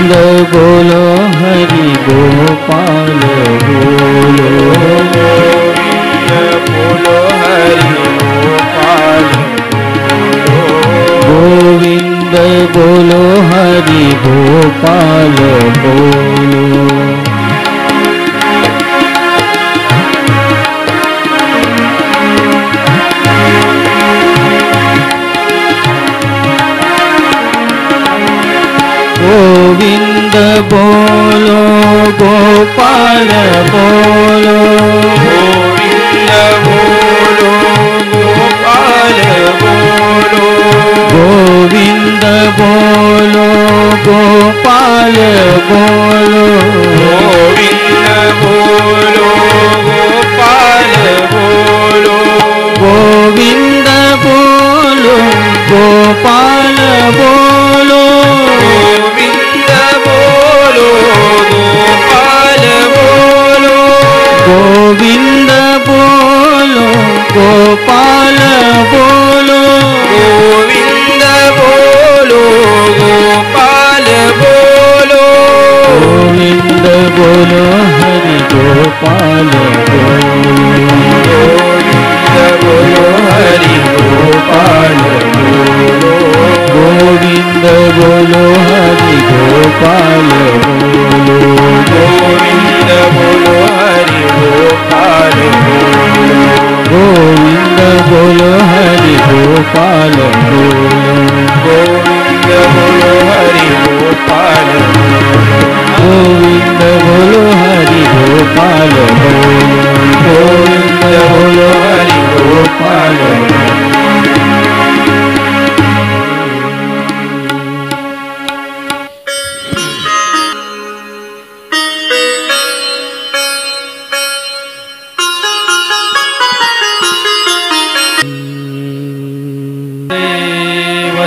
बोलो हरि गोपाल बोलो, बोलो हरि गोपाल गोविंद बोलो हरि गोपाल बोलो। गोविंद बोलो गोपाल बोलो, गोविंद बोलो गोपाल बोलो, गोविंद बोलो गोपाल बोलो, गोविंद बोलो गोपाल बोलो, गोविंद बोलो गोपाल बोलो, गोविंद बोलो गोपाल बोलो, गोविंद बोलो गोपाल बोलो, गोविंद बोलो गोपाल बोलो, गोविंद बोलो हरि गोपाल बोलो, गोविंद बोलो हरि गोपाल बोलो, गोविंद बोलो हरि गोपाल बोलो, गोविंद बोलो हरि गोपाल बोलो, गोविंद बोलो हरि गोपाल बोलो, गोविंद बोलो हरि गोपाल गोविंद बोलो हरि गोपाल बोलो, गोविंद बोलो हरि गोपाल बोलो।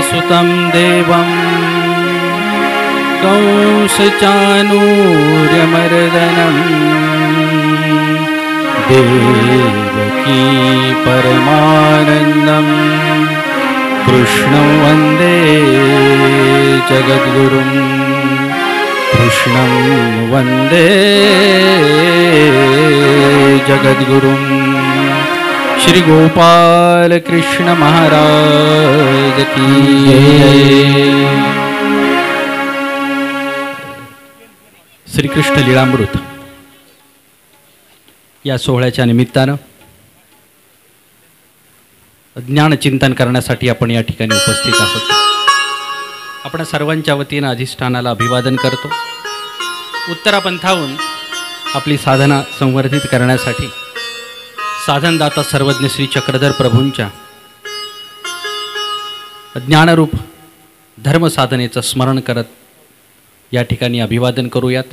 सुतं देवं कंसचाणूर्यमर्दनं देवकी परमानन्दं कृष्णं वन्दे जगद्गुरुं, कृष्णं वन्दे जगद्गुरुं। श्री गोपाल कृष्ण महाराज की जय। श्रीकृष्ण लीळामृत या सोहळ्याच्या निमित्तानं ज्ञानचिंतन करण्यासाठी आपण या ठिकाणी उपस्थित आहोत। आपण सर्वांच्या वतीनं अधिष्ठानाला अभिवादन करतो। उत्तरापंथाहून आपली साधना संवर्धित करण्यासाठी साधनदाता सर्वज्ञ श्री चक्रधर प्रभूंच्या ज्ञानरूप धर्मसाधनेचं स्मरण करत या ठिकाणी अभिवादन करूयात।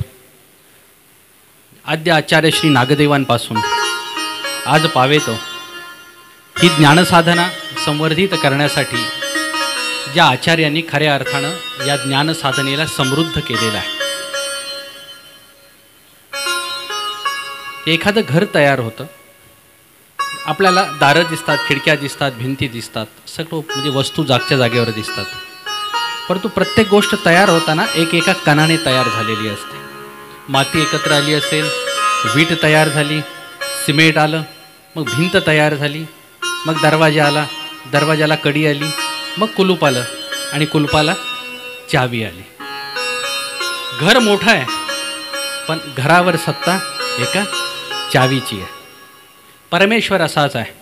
आद्य आचार्य श्री नागदेवांपासून आज पावेतो ही ज्ञानसाधना संवर्धित करण्यासाठी ज्या आचार्यांनी खऱ्या अर्थानं या ज्ञानसाधनेला समृद्ध केलेलं आहे। एखादं घर तयार होतं, आपल्याला दारं दिसतात, खिडक्या दिसतात, भिंती दिसतात, सगळं म्हणजे वस्तू जागच्या जागेवर दिसतात, परंतु प्रत्येक गोष्ट तयार होताना एका कणाने तयार झालेली असते। माती एकत्र आली असेल, वीट तयार झाली, सिमेंट आलं, मग भिंत तयार झाली, मग दरवाजा आला, दरवाजाला कडी आली, मग कुलूप आलं आणि कुलपाला चावी आली। घर मोठं आहे, पण घरावर सत्ता एका चावीची आहे। परमेश्वर असाच आहे।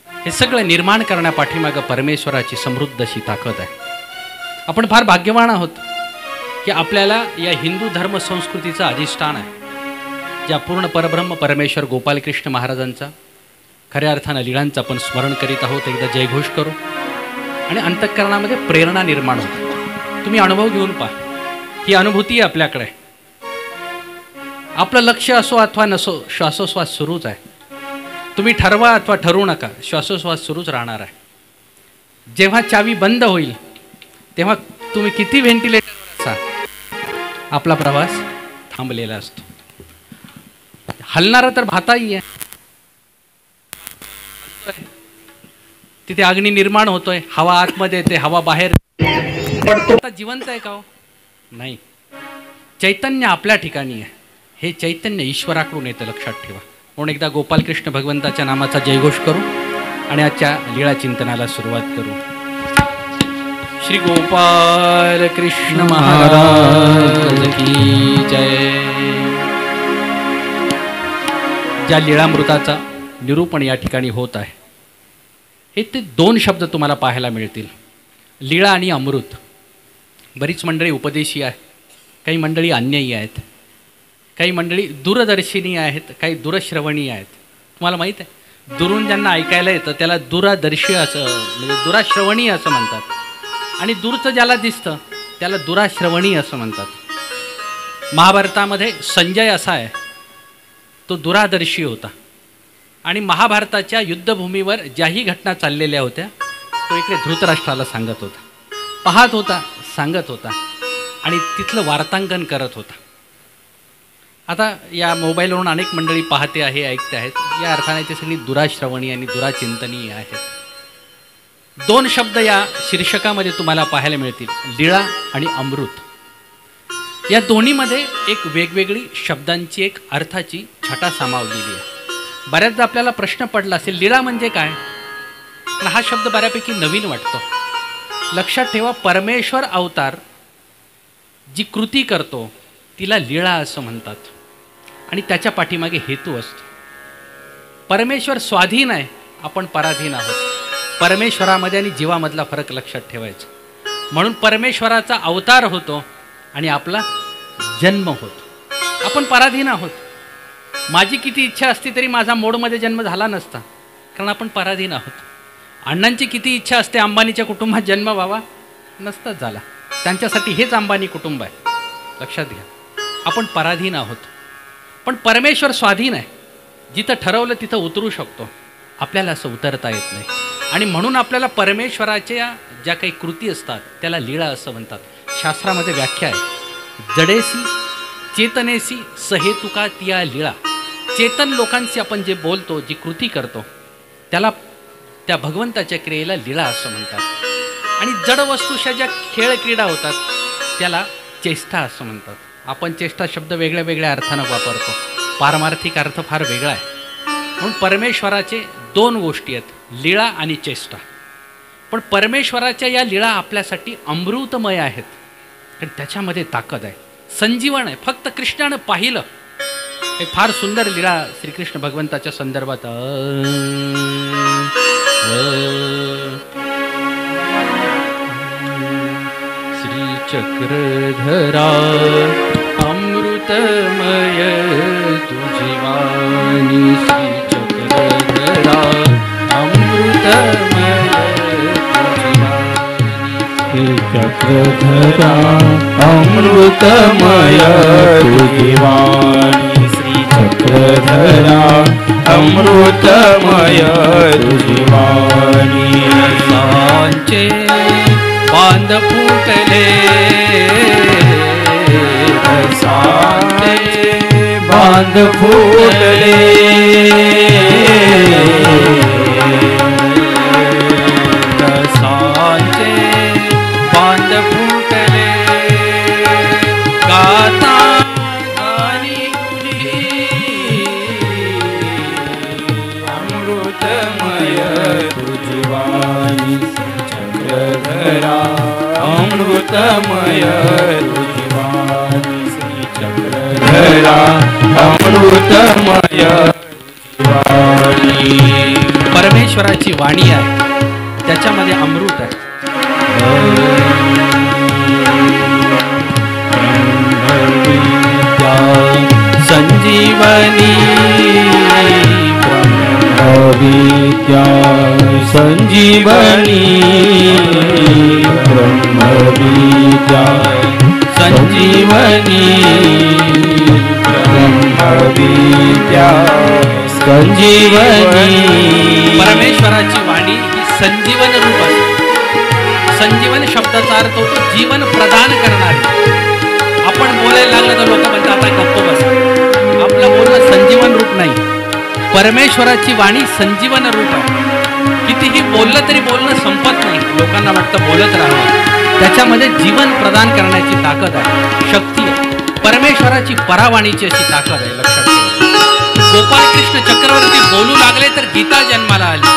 हे सगळं निर्माण करण्यापाठीमागं परमेश्वराची समृद्ध अशी ताकद आहे। आपण फार भाग्यवान आहोत की आपल्याला या हिंदू धर्म संस्कृतीचं अधिष्ठान आहे, ज्या पूर्ण परब्रह्म परमेश्वर गोपालकृष्ण महाराजांचा खऱ्या अर्थानं लीळांचं आपण स्मरण करीत आहोत। एकदा जयघोष करू आणि अंतःकरणामध्ये प्रेरणा निर्माण होते। तुम्ही अनुभव घेऊन पहा, ही अनुभूती आपल्याकडे आहे। आपलं लक्ष असो अथवा नसो, श्वासोश्वास सुरूच आहे। तुम्ही ठरवा अथवा ठरवू नका, श्वासोश्वास सुरूच राहणार आहे। जेव्हा चावी बंद होईल तेव्हा तुम्ही किती व्हेंटिलेटर असा, आपला प्रवास थांबलेला असतो। हलणारा तर भाताही आहे, तिथे अग्नी निर्माण होतोय, हवा आतमध्ये येते, हवा बाहेर, पण आता जिवंत आहे का हो? नाही, चैतन्य आपल्या ठिकाणी आहे. हे चैतन्य ईश्वराकडून येतं, लक्षात ठेवा. म्हणून एकदा गोपालकृष्ण भगवंताच्या नामाचा जयघोष करू आणि आजच्या लीळा चिंतनाला सुरुवात करू. श्री गोपाल कृष्ण महाराज की जय. ज्या लीळामृताचा निरूपण या ठिकाणी होत आहे, हे ते दोन शब्द तुम्हाला पाहायला मिळतील, लीळा आणि अमृत. बरीच मंडळी उपदेशी आहे, काही मंडळी अन्यही आहेत, काही मंडळी दूरदर्शिनी आहेत, काही दूरश्रवणी आहेत. तुम्हाला माहीत आहे, दुरून ज्यांना ऐकायला येतं त्याला दूरदर्शी असं म्हणजे दूरश्रवणी असं म्हणतात, आणि दूरचं ज्याला दिसतं त्याला दूरश्रवणी असं म्हणतात. महाभारतामध्ये संजय असा आहे, तो दूरदर्शी होता, आणि महाभारताच्या युद्धभूमीवर ज्याही घटना चाललेल्या होत्या तो इकडे धृतराष्ट्राला सांगत होता, पाहत होता, सांगत होता, आणि तिथलं वार्तांकन करत होता. आता या मोबाईलवरून अनेक मंडळी पाहते आहे, ऐकते आहेत, या अर्थाने ते सगळी दुराश्रवणी आणि दुराचिंतनीय आहेत. दोन शब्द या शीर्षकामध्ये तुम्हाला पाहायला मिळतील, लीळा आणि अमृत. या दोन्हीमध्ये एक वेगवेगळी शब्दांची एक अर्थाची छटा सामावलेली आहे. बऱ्याचदा आपल्याला प्रश्न पडला असेल, लीळा म्हणजे काय? पण हा शब्द बऱ्यापैकी नवीन वाटतो. लक्षात ठेवा, परमेश्वर अवतार जी कृती करतो तिला लीळा असं म्हणतात, आणि त्याच्या पाठीमागे हेतू असतो. परमेश्वर स्वाधीन आहे, आपण पराधीन आहोत. परमेश्वरामध्ये आणि जीवामधला फरक लक्षात ठेवायचा. म्हणून परमेश्वराचा अवतार होतो आणि आपला जन्म होतो. आपण पराधीन आहोत. माझी किती इच्छा असती तरी माझा मोडमध्ये जन्म झाला नसता, कारण आपण पराधीन आहोत. अण्णांची किती इच्छा असते अंबानीच्या कुटुंबात जन्म व्हावा, नसताच झाला. त्यांच्यासाठी हेच अंबानी कुटुंब आहे. लक्षात घ्या, आपण पराधीन आहोत, पण परमेश्वर स्वाधीन आहे. जिथं ठरवलं तिथं उतरू शकतो, आपल्याला असं उतरता येत नाही. आणि म्हणून आपल्याला परमेश्वराच्या ज्या काही कृती असतात त्याला लीळा असं म्हणतात. शास्त्रामध्ये व्याख्या आहे, जडेसी चेतनेसी सहेतुका तिया लीळा. चेतन लोकांशी आपण जे बोलतो, जी कृती करतो, त्याला त्या भगवंताच्या क्रियेला लीळा असं म्हणतात. आणि जड वस्तूच्या ज्या खेळ क्रीडा होतात त्याला चेष्टा असं म्हणतात. आपण चेष्टा शब्द वेगळ्या वेगळ्या अर्थानं वापरतो, पारमार्थिक अर्थ फार वेगळा आहे. म्हणून परमेश्वराचे दोन गोष्टी आहेत, लीळा आणि चेष्टा. पण परमेश्वराच्या या लीळा आपल्यासाठी अमृतमय आहेत, कारण त्याच्यामध्ये ताकद आहे, संजीवन आहे. फक्त कृष्णानं पाहिलं. एक फार सुंदर लीळा श्रीकृष्ण भगवंताच्या संदर्भात, श्रीचक्रधरा अमृतमय तुझी वाणी, श्रीचक्रधरा अमृतमय तुझी वाणी, श्रीचक्रधरा अमृतमय तुझी वाणी, श्रीचक्रधरा अमृतमय तुझी वाणी. रसांचे बांध फुटले, रसांचे बांध फुटले, रसांचे बांध फुटले, गाता गाणी तुझी अमृतमय तुझी वाणी, श्रीचक्रधरा अमृतमय तुझी वाणी, श्रीचक्रधरा अमृतमय तुझी वाणी. परमेश्वराची वाणी आहे, त्याच्यामध्ये अमृत आहे. संजीवनी ब्रह्मविद्या संजीवनी, ब्रह्मविद्या संजीवनी, ब्रह्मविद्या संजीवनी. परमेश्वराची वाणी ही संजीवन रूप असते. संजीवन शब्दाचा अर्थ होतो जीवन प्रदान करणारे. आपण बोलायला लागलं तर लोक म्हणतात आता गप्प बस. आपलं बोलणं संजीवन रूप नाही, परमेश्वराची वाणी संजीवन रूप आहे. कितीही बोललं तरी बोलणं संपत नाही. लोकांना वाटतं बोलत राहावं, त्याच्यामध्ये जीवन प्रदान करण्याची ताकद आहे, शक्ती आहे. परमेश्वराची परावाणीची अशी ताकद आहे, लक्षात ठेवा. गोपालकृष्ण चक्रवर्ती बोलू लागले तर गीता जन्माला आली.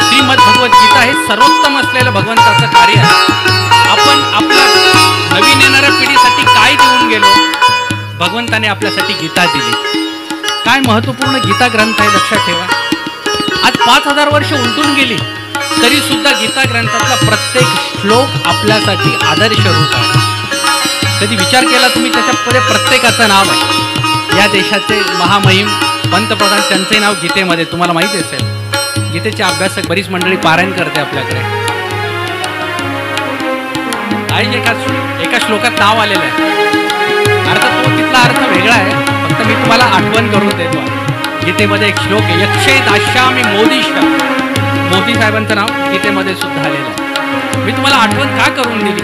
श्रीमद भगवद्गीता हे सर्वोत्तम असलेलं भगवंताचं कार्य आहे. आपण आपल्या नवीन येणाऱ्या पिढीसाठी काय देऊन गेलो? भगवंताने आपल्यासाठी गीता दिली. काय महत्वपूर्ण गीता ग्रंथ आहे, लक्षात ठेवा. आज 5000 वर्ष उलटून गेली तरी सुद्धा गीता ग्रंथातला प्रत्येक श्लोक आपल्यासाठी आदर्श रूप आहे. कधी विचार केला तुम्ही? त्याच्यामध्ये प्रत्येकाचं नाव आहे. या देशाचे महामहिम पंतप्रधान, त्यांचे नाव गीतेमध्ये तुम्हाला माहिती असेल. गीतेचे अभ्यासक बरीच मंडळी पारायण करते आपल्याकडे. काही एका श्लोकात नाव आलेलं आहे. अर्थात तो तिथला अर्थ वेगळा आहे, फक्त मी तुम्हाला आठवण करून देतो. गीतेमध्ये एक श्लोक आहे, यक्षेत आश्यामी मोदिष्ट. मोदी साहेबांचं नाव गीतेमध्ये सुद्धा आलेलं आहे. मी तुम्हाला आठवण का करून दिली?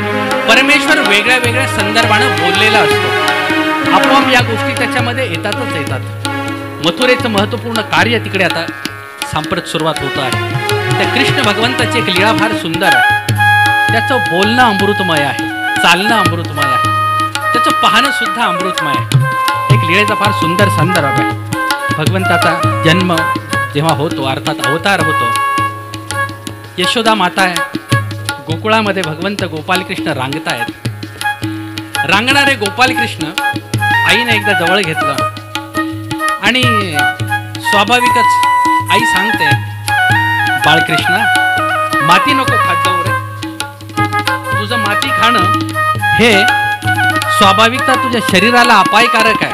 परमेश्वर वेगळ्या वेगळ्या संदर्भानं बोललेला असतो. आपोआप या गोष्टी त्याच्यामध्ये येतातच येतात. मथुरेचं महत्त्वपूर्ण कार्य तिकडे आता सांप्रत सुरुवात होत आहे. त्या कृष्ण भगवंताची एक लीळा फार सुंदर आहे. त्याचं बोलणं अमृतमय आहे, चालणं अमृतमय आहे, त्याचं पाहणं सुद्धा अमृतमय आहे. एक लीळेचा फार सुंदर संदर्भ आहे. भगवंताचा जन्म जेव्हा होतो, अर्थात अवतार होतो, यशोदा माता आहे. गोकुळामध्ये भगवंत गोपालकृष्ण रांगतायत. रांगणारे गोपालकृष्ण आईने एकदा जवळ घेतलं आणि स्वाभाविकच आई सांगते, बाळकृष्ण माती नको खात जाऊ रे. तुझं माती खाणं हे स्वाभाविकता तुझ्या शरीराला अपायकारक आहे.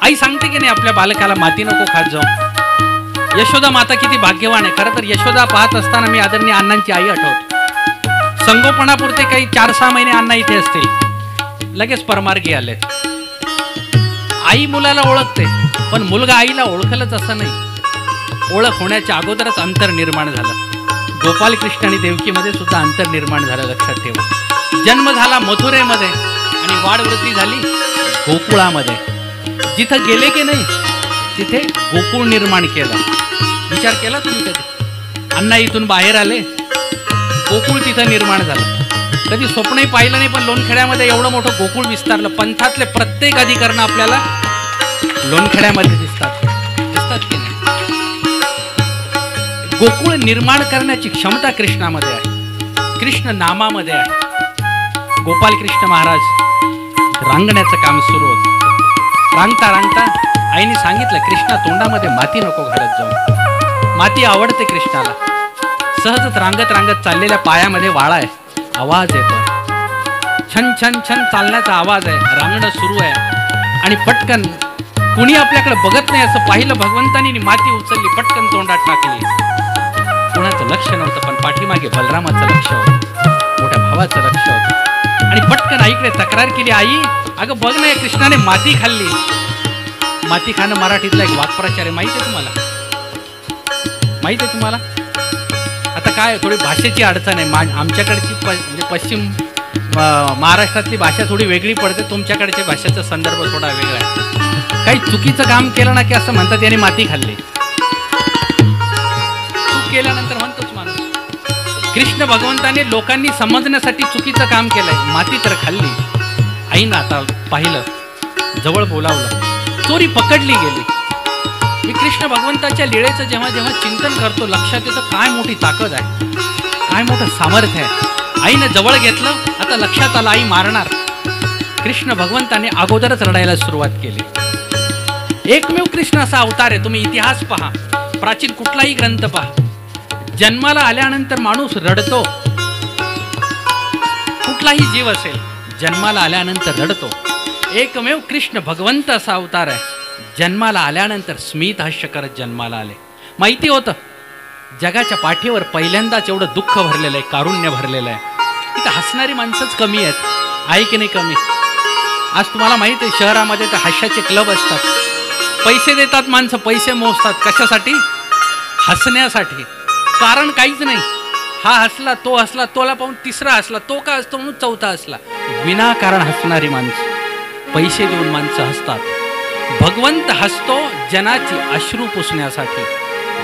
आई सांगते की नाही आपल्या बालकाला माती नको खात जाऊ. यशोदा माता किती भाग्यवान आहे. खरं तर यशोदा पाहत असताना मी आदरणीय अण्णांची आई आठवत. संगोपनापुरते काही 4-6 महिने अण्णा इथे असतील, लगेच परमार्गी आले. आई मुलाला ओळखते, पण मुलगा आईला ओळखलंच असं नाही. ओळख होण्याच्या अगोदरच अंतर निर्माण झालं. गोपालकृष्ण आणि देवकीमध्ये सुद्धा अंतर निर्माण झालं, लक्षात ठेवा. जन्म झाला मथुरेमध्ये आणि वाढवृत्ती झाली गोकुळामध्ये. जिथं गेले की नाही तिथे गोकुळ निर्माण केलं. विचार केला तुम्ही कधी? अण्णा इथून बाहेर आले, गोकुळ तिथं निर्माण झालं. कधी स्वप्नही पाहिलं नाही, पण लोणखेड्यामध्ये एवढं मोठं गोकुळ विस्तारलं. पंथातले प्रत्येक अधिकरण आपल्याला लोणखेड्यामध्ये दिसतात की नाही? गोकुळ निर्माण करण्याची क्षमता कृष्णामध्ये आहे, कृष्ण नामामध्ये आहे. गोपालकृष्ण महाराज रांगण्याचं काम सुरू होतं. रांगता रांगता आईने सांगितलं, कृष्णा तोंडामध्ये माती नको घालत जाऊ. माती आवडते कृष्णाला. सहजच रांगत रांगत चाललेल्या पायामध्ये वाळा आहे, आवाज येतो. छन छन छन चालण्याचा आवाज आहे. रांगणं सुरू आहे आणि पटकन कुणी आपल्याकडे बघत नाही असं पाहिलं भगवंतानी, माती उचलली, पटकन तोंडात टाकली. कुणाचं लक्ष नव्हतं, पण पाठीमागे बलरामाचं लक्ष होतं, मोठ्या भावाचं लक्ष होतं. आणि पटकन आईकडे तक्रार केली, आई अगं बघ ना, कृष्णाने माती खाल्ली. माती खाणं मराठीतला एक वाक्प्रचार आहे, माहिती आहे तुम्हाला? माहिती आहे तुम्हाला? आता काय थोडी भाषेची अडचण आहे. आमच्याकडची म्हणजे पश्चिम महाराष्ट्रातली भाषा थोडी वेगळी पडते, तुमच्याकडच्या भाषेचा संदर्भ थोडा वेगळा आहे. काही चुकीचं काम केलं ना की असं म्हणतात याने माती खाल्ली. चूक केल्यानंतर म्हणतोच माणूस. कृष्ण भगवंताने लोकांनी समजण्यासाठी चुकीचं काम केलंय, माती तर खाल्ली. आईनं आता पाहिलं, जवळ बोलावलं, चोरी पकडली गेली. मी कृष्ण भगवंताच्या लीळेचं जेव्हा जेव्हा चिंतन करतो, लक्षात येतं काय मोठी ताकद आहे, काय मोठं सामर्थ्य आहे. आईनं जवळ घेतलं, आता लक्षात आलं आई मारणार. कृष्ण भगवंताने अगोदरच रडायला सुरुवात केली. एकमेव कृष्ण असा अवतार आहे. तुम्ही इतिहास पहा, प्राचीन कुठलाही ग्रंथ पहा, जन्माला आल्यानंतर माणूस रडतो. कुठलाही जीव असेल जन्माला आल्यानंतर रडतो. एकमेव कृष्ण भगवंत असा अवतार आहे, जन्माला आल्यानंतर स्मित हास्य करत जन्माला आले. माहिती होतं जगाच्या पाठीवर पहिल्यांदाच एवढं दुःख भरलेलं आहे, कारुण्य भरलेलं आहे. इथं हसणारी माणसंच कमी आहेत, आहे की नाही कमी? आज तुम्हाला माहिती आहे शहरामध्ये तर हास्याचे क्लब असतात. पैसे देतात माणसं, पैसे मोजतात. कशासाठी? हसण्यासाठी. कारण काहीच नाही. हा हसला, तो हसला, तोला पाहून तिसरा हसला, तो का हसतो म्हणून चौथा हसला. विनाकारण हसणारी माणसं, पैसे देऊन माणसं हसतात. भगवंत हसतो जनाची अश्रू पुसण्यासाठी.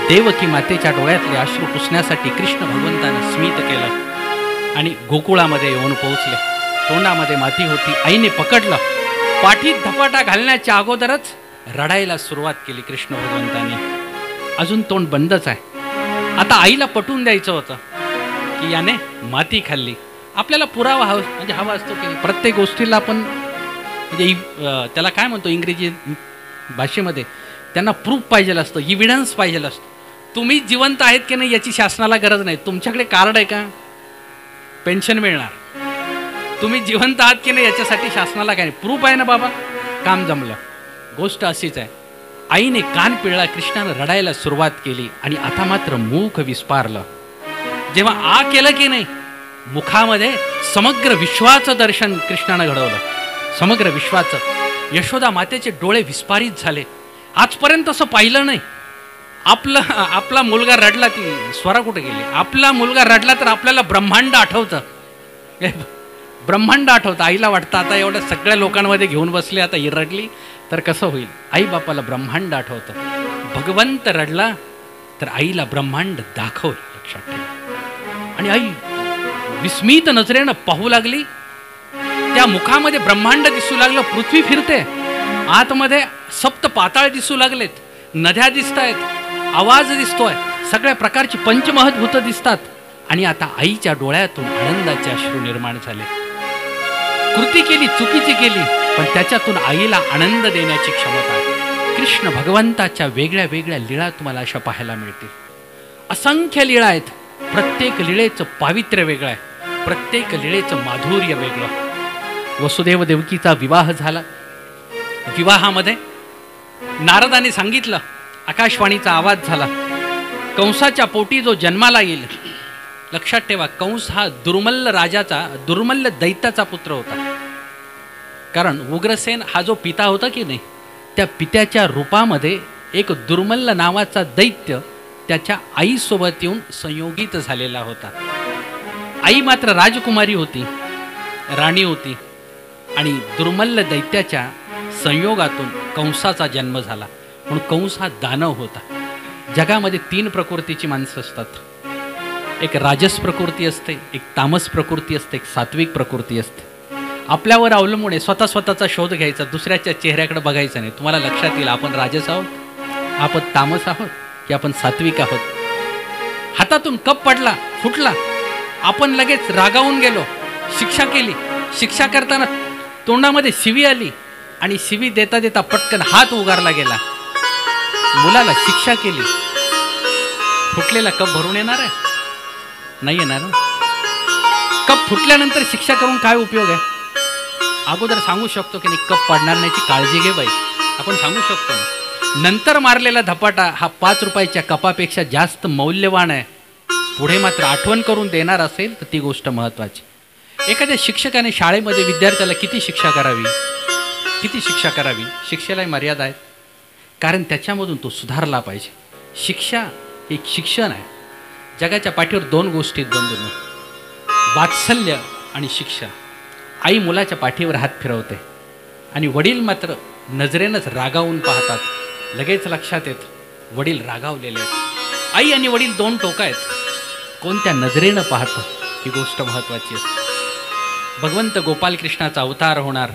देवकी मातेच्या डोळ्यातले अश्रू पुसण्यासाठी कृष्ण भगवंतानं स्मित केलं. आणि गोकुळामध्ये येऊन पोहोचले. तोंडामध्ये माती होती. आईने पकडलं. पाठीत धपाटा घालण्याच्या अगोदरच रडायला सुरुवात केली कृष्ण भगवंतांनी. अजून तोंड बंदच आहे. आता आईला पटवून द्यायचं होतं की याने माती खाल्ली. आपल्याला पुरावा हवा असतो की प्रत्येक गोष्टीला आपण म्हणजे त्याला काय म्हणतो इंग्रजी भाषेमध्ये, त्यांना प्रूफ पाहिजे असतं, इव्हिडन्स पाहिजे असतं. तुम्ही जिवंत आहेत की नाही याची शासनाला गरज नाही. तुमच्याकडे कार्ड आहे का, पेन्शन मिळणार. तुम्ही जिवंत आहात की नाही याच्यासाठी शासनाला काय नाही, प्रूफ आहे ना बाबा, काम जमलं. गोष्ट अशीच आहे. आईने कान पिळला. कृष्णानं रडायला सुरुवात केली आणि आता मात्र मुख विस्पारलं. जेव्हा आ केलं की नाही, मुखामध्ये समग्र विश्वाचं दर्शन कृष्णानं घडवलं. समग्र विश्वाचं. यशोदा मातेचे डोळे विस्फारित झाले. आजपर्यंत असं पाहिलं नाही. आपला मुलगा रडला, ती स्वरा कुठे गेली, आपला मुलगा रडला तर आपल्याला ब्रह्मांड आठवतं. ब्रह्मांड आठवतं. आईला वाटतं आता एवढ्या सगळ्या लोकांमध्ये घेऊन बसले, आता ही रडली तर कसं होईल. आई बापाला ब्रह्मांड आठवतं. भगवंत रडला तर आईला ब्रह्मांड दाखवलं, लक्षात ठेवा. आणि आई विस्मित नजरेनं पाहू लागली. त्या मुखामध्ये ब्रह्मांड दिसू लागलं. पृथ्वी फिरते. आतमध्ये सप्त पाताळ दिसू लागलेत. नद्या दिसत आहेत. आवाज दिसतोय. सगळ्या प्रकारची पंचमहद्भूत दिसतात. आणि आता आईच्या डोळ्यातून आनंदाचे अश्रू निर्माण झाले. कृती केली, चुकीची केली, पण त्याच्यातून आईला आनंद देण्याची क्षमता आहे. कृष्ण भगवंताच्या वेगळ्या वेगळ्या लीळा तुम्हाला अशा पाहायला मिळतील. असंख्य लीळा आहेत. प्रत्येक लीळेचं पावित्र्य वेगळं आहे. प्रत्येक लीळेचं माधुर्य वेगळं. वसुदेव देवकीचा विवाह झाला. विवाहामध्ये नारदाने सांगितलं, आकाशवाणीचा आवाज झाला, कंसाच्या पोटी जो जन्माला येईल. लक्षात ठेवा, कंस हा दुर्मल्ल राजाचा, दुर्मल्ल दैत्याचा पुत्र होता. कारण उग्रसेन हा जो पिता होता की नाही, त्या पित्याच्या रूपामध्ये एक दुर्मल्ल नावाचा दैत्य त्याच्या आईसोबत येऊन संयोगित झालेला होता. आई मात्र राजकुमारी होती, राणी होती. आणि दुर्मल्ल दैत्याच्या संयोगातून कंसाचा जन्म झाला. म्हणून कंस हा दानव होता. जगामध्ये 3 प्रकृतीची माणसं असतात. एक राजस प्रकृती असते, एक तामस प्रकृती असते, एक सात्विक प्रकृती असते. आपल्यावर अवलंबून आहे. स्वतःचा शोध घ्यायचा, दुसऱ्याच्या चेहऱ्याकडे बघायचं नाही. तुम्हाला लक्षात येईल आपण राजस आहोत, आपण तामस आहोत की आपण सात्विक आहोत. हातातून कप पडला, फुटला, आपण लगेच रागावून गेलो, शिक्षा केली. शिक्षा करताना तोंडामध्ये शिवी आली आणि शिवी देता देता पटकन हात उगारला गेला. मुलाला शिक्षा केली. फुटलेला कप भरून येणार आहे? नाही येणार. कप फुटल्यानंतर शिक्षा करून काय उपयोग आहे? अगोदर सांगू शकतो की नाही, कप पडणार नाहीची काळजी घे बाई, आपण सांगू शकतो ना. नंतर मारलेला धपाटा हा 5 रुपयाच्या कपापेक्षा जास्त मौल्यवान आहे. पुढे मात्र आठवण करून देणार असेल तर ती गोष्ट महत्त्वाची. एखाद्या शिक्षकाने शाळेमध्ये विद्यार्थ्याला किती शिक्षा करावी, किती शिक्षा करावी, शिक्षेलाही मर्यादा आहे. कारण त्याच्यामधून तो सुधारला पाहिजे. शिक्षा एक शिक्षण आहे. जगाच्या पाठीवर 2 गोष्टी बंधून, वात्सल्य आणि शिक्षा. आई मुलाच्या पाठीवर हात फिरवते आणि वडील मात्र नजरेनंच रागावून पाहतात. लगेच लक्षात येतं वडील रागावलेले आहेत. आई आणि वडील 2 टोकं आहेत. कोणत्या नजरेनं पाहतं ही गोष्ट महत्त्वाची असते. भगवंत गोपालकृष्णाचा अवतार होणार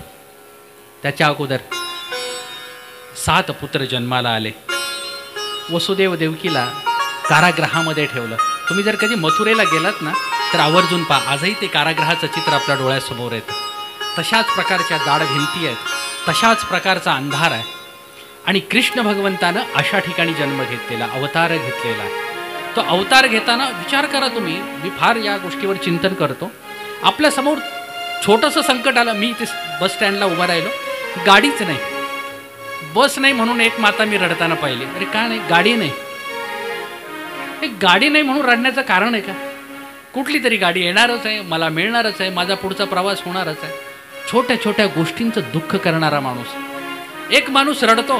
त्याच्या अगोदर 7 पुत्र जन्माला आले. वसुदेव देवकीला कारागृहामध्ये ठेवलं. तुम्ही जर कधी मथुरेला गेलात ना तर आवर्जून पहा. आजही ते कारागृहाचं चित्र आपल्या डोळ्यासमोर येतं. तशाच प्रकारच्या जाड भिंती आहेत, तशाच प्रकारचा अंधार आहे. आणि कृष्ण भगवंतानं अशा ठिकाणी जन्म घेतलेला, अवतार घेतलेला आहे. तो अवतार घेताना विचार करा तुम्ही, मी फार या गोष्टीवर चिंतन करतो. आपल्यासमोर छोटंसं संकट आलं. मी ते बस स्टँडला उभं राहिलो, गाडीच नाही, बस नाही म्हणून एक माता मी रडताना पाहिली. अरे का नाही, गाडी नाही. एक गाडी नाही म्हणून रडण्याचं कारण आहे का? कुठली तरी गाडी येणारच आहे, मला मिळणारच आहे, माझा पुढचा प्रवास होणारच आहे. छोट्या छोट्या गोष्टींचं दुःख करणारा माणूस. एक माणूस रडतो,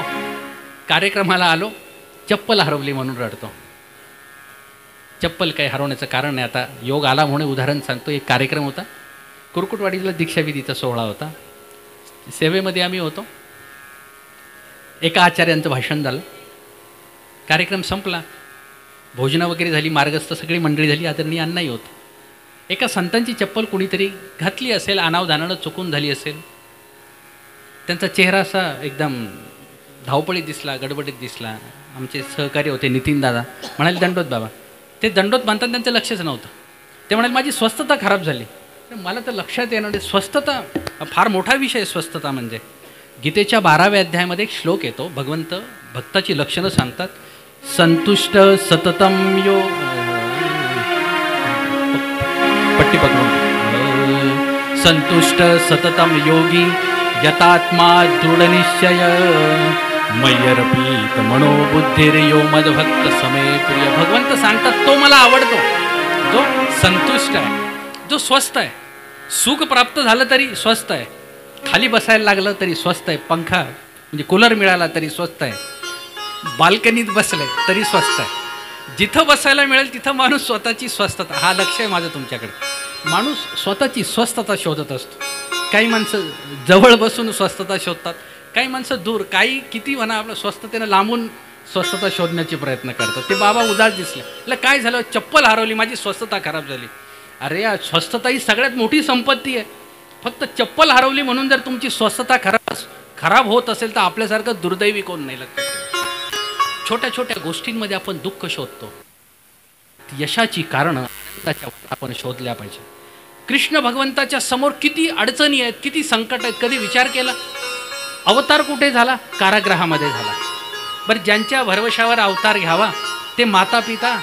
कार्यक्रमाला आलो, चप्पल हरवली म्हणून रडतो. चप्पल काही हरवण्याचं कारण नाही. आता योग आला म्हणून उदाहरण सांगतो. एक कार्यक्रम होता, कुरकुटवाडीला दीक्षाविधीचा सोहळा होता. सेवेमध्ये आम्ही होतो. एका आचार्यांचं भाषण झालं, कार्यक्रम संपला, भोजनं वगैरे झाली, मार्गस्थ सगळी मंडळी झाली, आदरणीय अण्णाही होतं. एका संतांची चप्पल कुणीतरी घातली असेल, अनावधानानं चुकून झाली असेल. त्यांचा चेहरा असा एकदम धावपळीत दिसला, गडबडीत दिसला. आमचे सहकारी होते नितीन दादा, म्हणाले दंडोत बाबा. ते दंडोत बांधताना त्यांचं लक्षच नव्हतं. ते म्हणाले माझी स्वस्थता खराब झाली. मला तर लक्षात येणार नाही. स्वस्थता फार मोठा विषय. स्वस्थता म्हणजे गीतेच्या 12व्या अध्यायामध्ये एक श्लोक येतो. भगवंत भक्ताची लक्षणं सांगतात. संतुष्ट सततम यो पट्टी पकडून संतुष्ट सततम योगी यतात्मा दृढनिश्चय मय्यर्पित मनोबुद्धिर्यो मदभक्त समे प्रिय. भगवंत सांगतात तो मला आवडतो, जो संतुष्ट आहे, जो स्वस्थ आहे. सुख प्राप्त झालं तरी स्वस्थ आहे, खाली बसायला लागलं तरी स्वस्थ आहे, पंखा म्हणजे कूलर मिळाला तरी स्वस्थ आहे, बाल्कनीत बसले तरी स्वस्थ आहे. जिथं बसायला मिळेल तिथं माणूस स्वतःची स्वस्थता. हा लक्ष आहे माझं तुमच्याकडे. माणूस स्वतःची स्वस्थता शोधत असतो. काही माणसं जवळ बसून स्वस्थता शोधतात, काही माणसं दूर, काही किती म्हणा आपलं स्वस्थतेनं लांबून स्वस्थता शोधण्याचे प्रयत्न करतात. ते बाबा उदास दिसले. काय झालं? चप्पल हरवली, माझी स्वस्थता खराब झाली. अरे या स्वस्थता ही सगळ्यात मोठी संपत्ती आहे. फक्त चप्पल हरवली म्हणून जर तुमची स्वस्थता खराब होत असेल तर आपल्यासारखं दुर्दैवी कोण नाही. लक्षात. छोट्या छोट्या गोष्टींमध्ये आपण दुःख शोधतो. यशाची कारणं आपण शोधल्या पाहिजे. कृष्ण भगवंताच्या समोर किती अडचणी आहेत, किती संकट आहेत. कधी विचार केला? अवतार कुठे झाला? कारागृहामध्ये झाला. बरं, ज्यांच्या भरवशावर अवतार घ्यावा ते माता पिता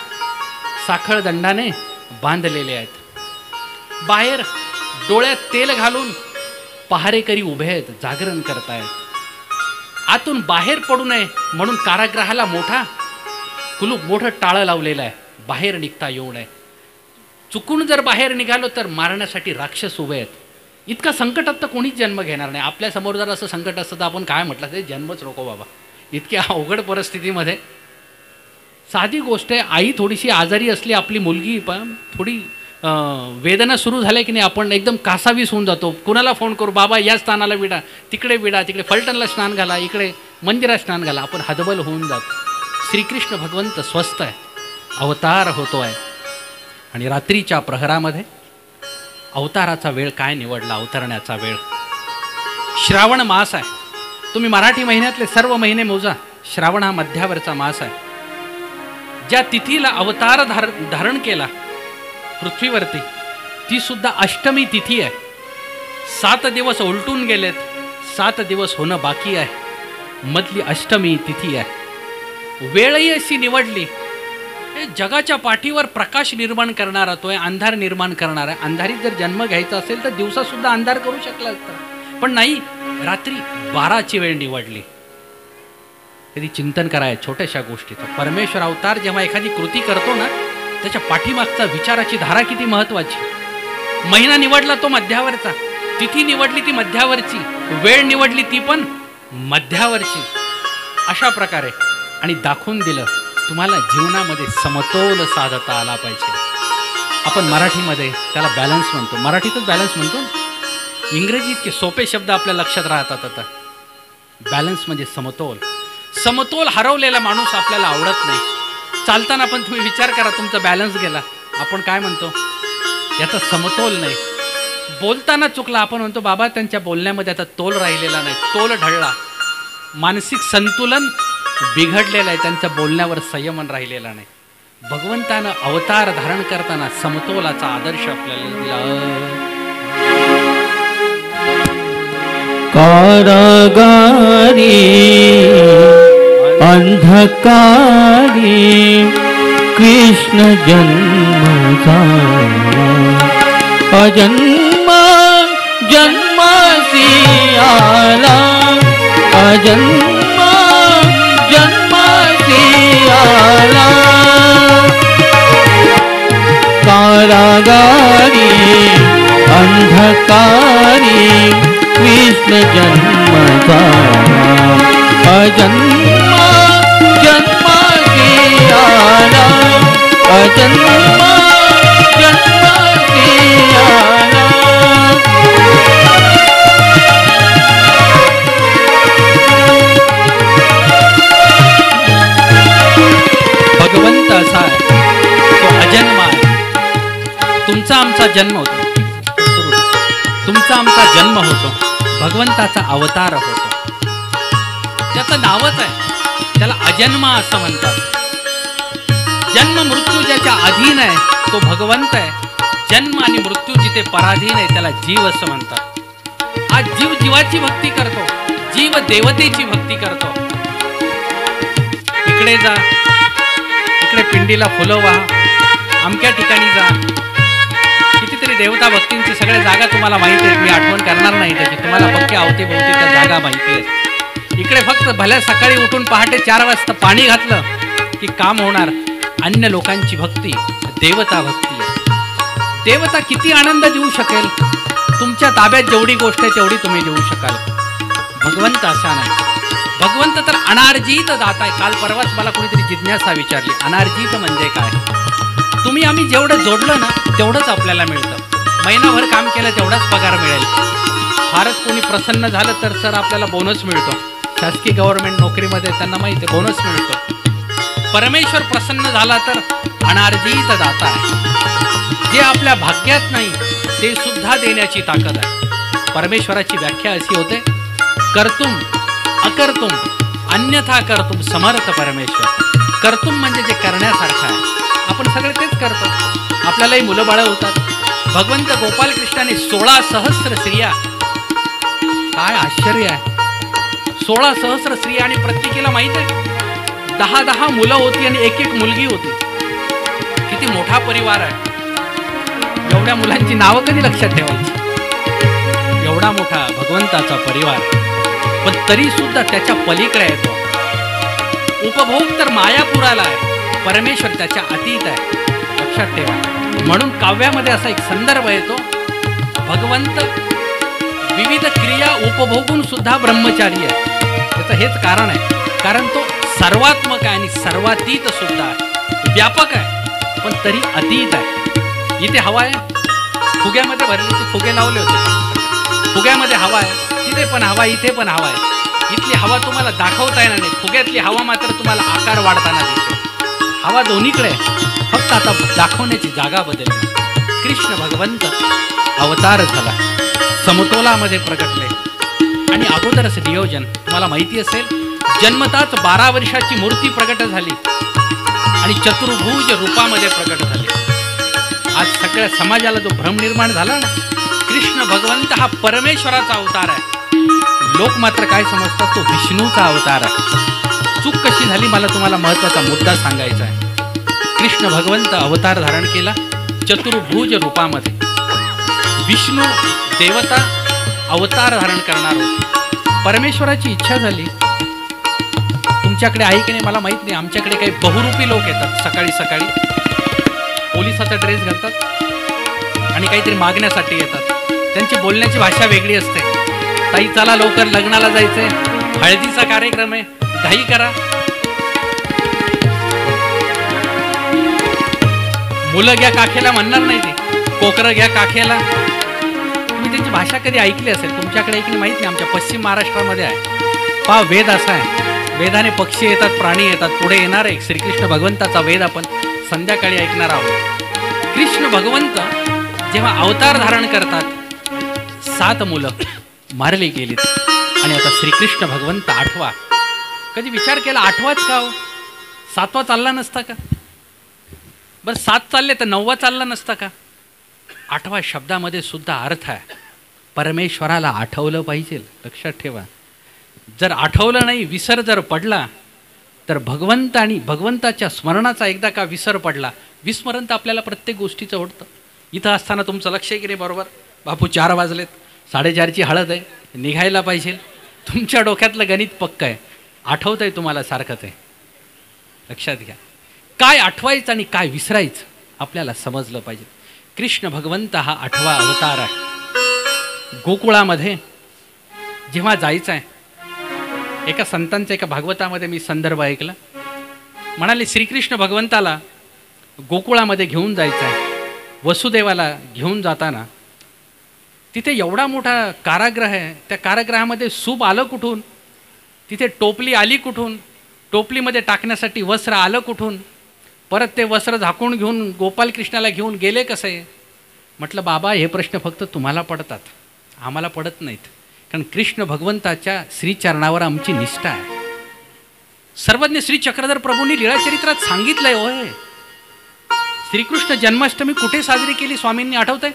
साखळ दंडाने बांधलेले आहेत. बाहेर डोळ्यात तेल घालून पहारेकरी उभे आहेत, जागरण करतायत. आतून बाहेर पडू नये म्हणून कारागृहाला मोठं टाळं लावलेलं आहे. बाहेर निघता येऊ नये. चुकून जर बाहेर निघालो तर मारण्यासाठी राक्षस उभे आहेत. इतका संकटात तर कोणीच जन्म घेणार नाही. आपल्यासमोर जर असं संकट असतं तर आपण काय म्हटलं ते जन्मच नको बाबा. इतक्या अवघड परिस्थितीमध्ये साधी गोष्ट आहे. आई थोडीशी आजारी असली, आपली मुलगी पण थोडी वेदना सुरू झाल्या की नाही, आपण एकदम कासावीस होऊन जातो. कुणाला फोन करू? बाबा या स्थानाला विडा, तिकडे फलटणला स्नान घाला, इकडे मंदिरात स्नान घाला. आपण हतबल होऊन जातो. श्रीकृष्ण भगवंत स्वस्थ आहे, अवतार होतो आहे. आणि रात्रीच्या प्रहरामध्ये अवताराचा वेळ काय निवडला? अवतरण्याचा वेळ श्रावण मास आहे. तुम्ही मराठी महिन्यातले सर्व महिने मोजा. श्रावण हा मध्यावरचा मास आहे. ज्या तिथीला अवतार धारण केला पृथ्वीवरती ती सुद्धा अष्टमी तिथी आहे. 7 दिवस उलटून गेलेत, 7 दिवस होणं बाकी आहे. मधली अष्टमी तिथी आहे. वेळही अशी निवडली. जगाच्या पाठीवर प्रकाश निर्माण करणारा तो आहे, अंधार निर्माण करणारा आहे. अंधारीत जर जन्म घ्यायचा असेल तर दिवसासुद्धा अंधार करू शकला असता, पण नाही, रात्री 12ची वेळ निवडली. कधी चिंतन कराय छोट्याशा गोष्टीचं. परमेश्वर अवतार जेव्हा एखादी कृती करतो ना, त्याच्या पाठीमागचा विचाराची धारा किती महत्वाची. महिना निवडला तो मध्यावरचा, तिथी निवडली ती मध्यावरची, वेळ निवडली ती पण मध्यावरची. अशा प्रकारे आणि दाखवून दिलं तुम्हाला जीवनामध्ये समतोल साधता आला पाहिजे. आपण मराठीमध्ये त्याला बॅलन्स म्हणतो, मराठीतच बॅलन्स म्हणतो. इंग्रजी इतके सोपे शब्द आपल्या लक्षात राहतात. आता बॅलन्स म्हणजे समतोल. समतोल हरवलेला माणूस आपल्याला आवडत नाही. चालताना पण तुम्ही विचार करा, तुमचा बॅलन्स गेला, आपण काय म्हणतो? याचा समतोल नाही. बोलताना चुकला, आपण म्हणतो बाबा त्यांच्या बोलण्यामध्ये आता तोल राहिलेला नाही, तोल ढळला. मानसिक संतुलन बिघडलेलं आहे, त्यांच्या बोलण्यावर संयमन राहिलेला नाही. भगवंतानं अवतार धारण करताना समतोलाचा आदर्श आपल्याला दिला. कारागारी अंधकारी कृष्ण जन्म झाला. अजन्म जन्मासी आला, अजन्म जन्मासी आला. कारागारी अंधकारी कृष्ण जन्म झाला. अजन्म जन्मासी आला, अजन्म जन्मासी आला. भगवंत असा आहे, तो अजन्म आहे. तुमचा आमचा आमचा जन्म होतो, तुमचा आमचा जन्म होतो, भगवंताचा अवतार होतो. त्याचं नावच आहे, त्याला अजन्मा असं म्हणतात. जन्म मृत्यू ज्याच्या अधीन आहे तो भगवंत आहे. जन्म आणि मृत्यू जिथे पराधीन आहे त्याला जीव असं म्हणतात. आज जीव जीवाची भक्ती करतो, जीव देवतेची भक्ती करतो. इकडे जा, इकडे पिंडीला फुलं वाहा, अमक्या ठिकाणी जा. कितीतरी देवता भक्तींची सगळ्या जागा तुम्हाला माहिती आहेत, मी आठवण करणार नाही त्याची. तुम्हाला पक्के अवतीभोवती त्या जागा माहिती आहेत. इकडे फक्त भल्या सकाळी उठून पहाटे 4 वाजता पाणी घातलं की काम होणार. अन्य लोकांची भक्ती देवता भक्ती आहे. देवता किती आनंद देऊ शकेल, तुमच्या ताब्यात जेवढी गोष्ट आहे तेवढी तुम्ही देऊ शकाल. भगवंत असा नाही. भगवंत तर अनार्जित दाता आहे. काल परवाच मला कोणीतरी जिज्ञासा विचारली, अनार्जित म्हणजे काय? तुम्ही आम्ही जेवढं जोडलं ना तेवढंच आपल्याला मिळतं. महिनाभर काम केलं तेवढाच पगार मिळेल. फारच कोणी प्रसन्न झालं तर सर आपल्याला बोनस मिळतो. शासकीय गव्हर्नमेंट नोकरीमध्ये त्यांना माहिती आहे बोनस मिळतो. परमेश्वर प्रसन्न झाला तर अनार्जित दाता आहे. जे आपल्या भाग्यात नाही ते सुद्धा देण्याची ताकद आहे. परमेश्वराची व्याख्या अशी होते, कर्तुम अकर्तुम अन्यथा कर्तुम समर्थ परमेश्वर. कर्तुम म्हणजे जे करण्यासारखं आहे. आपण सगळे तेच करतो. आपल्यालाही मुलं बाळं होतात. भगवंत गोपालकृष्णाने 16 सहस्र स्त्रिया, काय आश्चर्य आहे, 16 सहस्र स्त्रिया आणि प्रत्येकीला माहित आहे 10-10 मुलं होती आणि 1-1 मुलगी होती. किती मोठा परिवार आहे. एवढ्या मुलांची नावं कधी लक्षात ठेवायची? एवढा मोठा भगवंताचा परिवार, पण तरी सुद्धा त्याच्या पलीकडे येतो. उपभोग तर मायापुराला आहे, परमेश्वर त्याच्या अतीत आहे. लक्षात ठेवा. म्हणून काव्यामध्ये असा एक संदर्भ येतो, भगवंत विविध क्रिया उपभोगून सुद्धा ब्रह्मचारी आहे. त्याचं हेच कारण आहे, कारण तो सर्वात्मक आहे आणि सर्वातीत सुद्धा आहे. व्यापक आहे पण तरी अतीत आहे. इथे हवा आहे, फुग्यामध्ये भरलेले फुगे लावले होते, फुग्यामध्ये हवा आहे, तिथे पण हवा, इथे पण हवा आहे. इथली हवा तुम्हाला दाखवता येणार नाही, फुग्यातली हवा मात्र तुम्हाला आकार वाढताना दिसते. हवा दोन्हीकडे आहे, फक्त आता दाखवण्याची जागा बदलली. कृष्ण भगवंत अवतार झाला, समतोलामध्ये प्रगटले. आणि अगोदरच नियोजन तुम्हाला माहिती असेल, जन्मताच 12 वर्षाची मूर्ती प्रगट झाली आणि चतुर्भुज रूपामध्ये प्रगट झाली. आज सगळ्या समाजाला जो भ्रम निर्माण झाला ना, कृष्ण भगवंत हा परमेश्वराचा अवतार आहे. लोक मात्र काय समजतात, तो विष्णूचा अवतार आहे. चूक कशी झाली मला तुम्हाला महत्त्वाचा मुद्दा सांगायचा आहे. कृष्ण भगवंत अवतार धारण केला चतुर्भुज रूपामध्ये. विष्णू देवता अवतार धारण करणार होते. परमेश्वराची इच्छा झाली. तुमच्याकडे आहे की नाही मला माहीत नाही, आमच्याकडे काही बहुरूपी लोक येतात. सकाळी सकाळी पोलिसाचा ड्रेस घालतात आणि काहीतरी मागण्यासाठी येतात. त्यांची बोलण्याची भाषा वेगळी असते. ताई चला लवकर लग्नाला जायचंय, हळदीचा कार्यक्रम आहे, घाई करा. मुलं घ्या काखेला म्हणणार नाही, ते कोकरं घ्या काखेला. तुम्ही त्यांची भाषा कधी ऐकली असेल, तुमच्याकडे ऐकली माहीत नाही, आमच्या पश्चिम महाराष्ट्रामध्ये आहे. पहा वेद असा आहे, वेदाने पक्षी येतात, प्राणी येतात. पुढे येणार आहे श्रीकृष्ण भगवंताचा वेद आपण संध्याकाळी ऐकणार आहोत. कृष्ण भगवंत जेव्हा अवतार धारण करतात 7 मुलं मारली गेलीत आणि आता श्रीकृष्ण भगवंत 8वा. कधी विचार केला 8वाच का हो? 7वा चालला नसता का? बरं 7 चालले तर 9वा चालला नसता का? 8वा शब्दामध्ये सुद्धा अर्थ आहे, परमेश्वराला आठवलं पाहिजे. लक्षात ठेवा, जर आठवलं नाही, विसर जर पडला तर भगवंत आणि भगवंताच्या स्मरणाचा एकदा का विसर पडला, विस्मरण तर आपल्याला प्रत्येक गोष्टीचं होतं. इथं असताना तुमचं लक्ष आहे की नाही? बरोबर बापू 4 वाजलेत, 4:30ची हळद आहे, निघायला पाहिजे. तुमच्या डोक्यातलं गणित पक्क आहे, आठवत आहे तुम्हाला सारखंच आहे. लक्षात घ्या, काय आठवायचं आणि काय विसरायचं आपल्याला समजलं पाहिजे. कृष्ण भगवंत हा 8वा अवतार आहे. गोकुळामध्ये जेव्हा जायचं आहे, एका संतांचा एका भागवतामध्ये मी संदर्भ ऐकला. म्हणाले श्रीकृष्ण भगवंताला गोकुळामध्ये घेऊन जायचं आहे. वसुदेवाला घेऊन जाताना तिथे एवढा मोठा कारागृह आहे, त्या कारागृहामध्ये सूप आलं कुठून, तिथे टोपली आली कुठून, टोपलीमध्ये टाकण्यासाठी वस्त्र आलं कुठून, परत ते वस्त्र झाकून घेऊन गोपालकृष्णाला घेऊन गेले कसे. म्हटलं बाबा हे प्रश्न फक्त तुम्हाला पडतात, आम्हाला पडत नाहीत. कारण कृष्ण भगवंताच्या श्रीचरणावर आमची निष्ठा आहे. सर्वज्ञ श्री चक्रधर प्रभूंनी लीळाचरित्रात सांगितलंय होय. श्रीकृष्ण जन्माष्टमी कुठे साजरी केली स्वामींनी आठवतंय?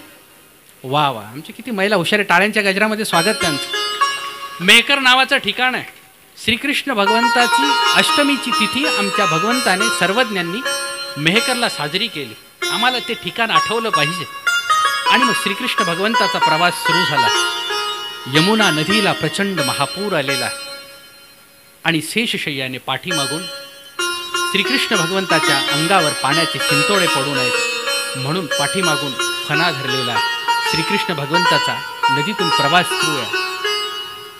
वा वा, आमची किती महिला हुशार, टाळ्यांच्या गजरामध्ये स्वागत त्यांचं. मेहकर नावाचं ठिकाण आहे. श्रीकृष्ण भगवंताची अष्टमीची तिथी आमच्या भगवंताने सर्वज्ञांनी मेहकरला साजरी केली. आम्हाला ते ठिकाण आठवलं पाहिजे. आणि मग श्रीकृष्ण भगवंताचा प्रवास सुरू झाला. यमुना नदीला प्रचंड महापूर आलेला आणि शेषशय्याने पाठीमागून श्रीकृष्ण भगवंताच्या अंगावर पाण्याचे शिंतोडे पडू नयेत म्हणून पाठीमागून फणा धरलेला श्रीकृष्ण भगवंताचा नदीतून प्रवास सुरू आहे.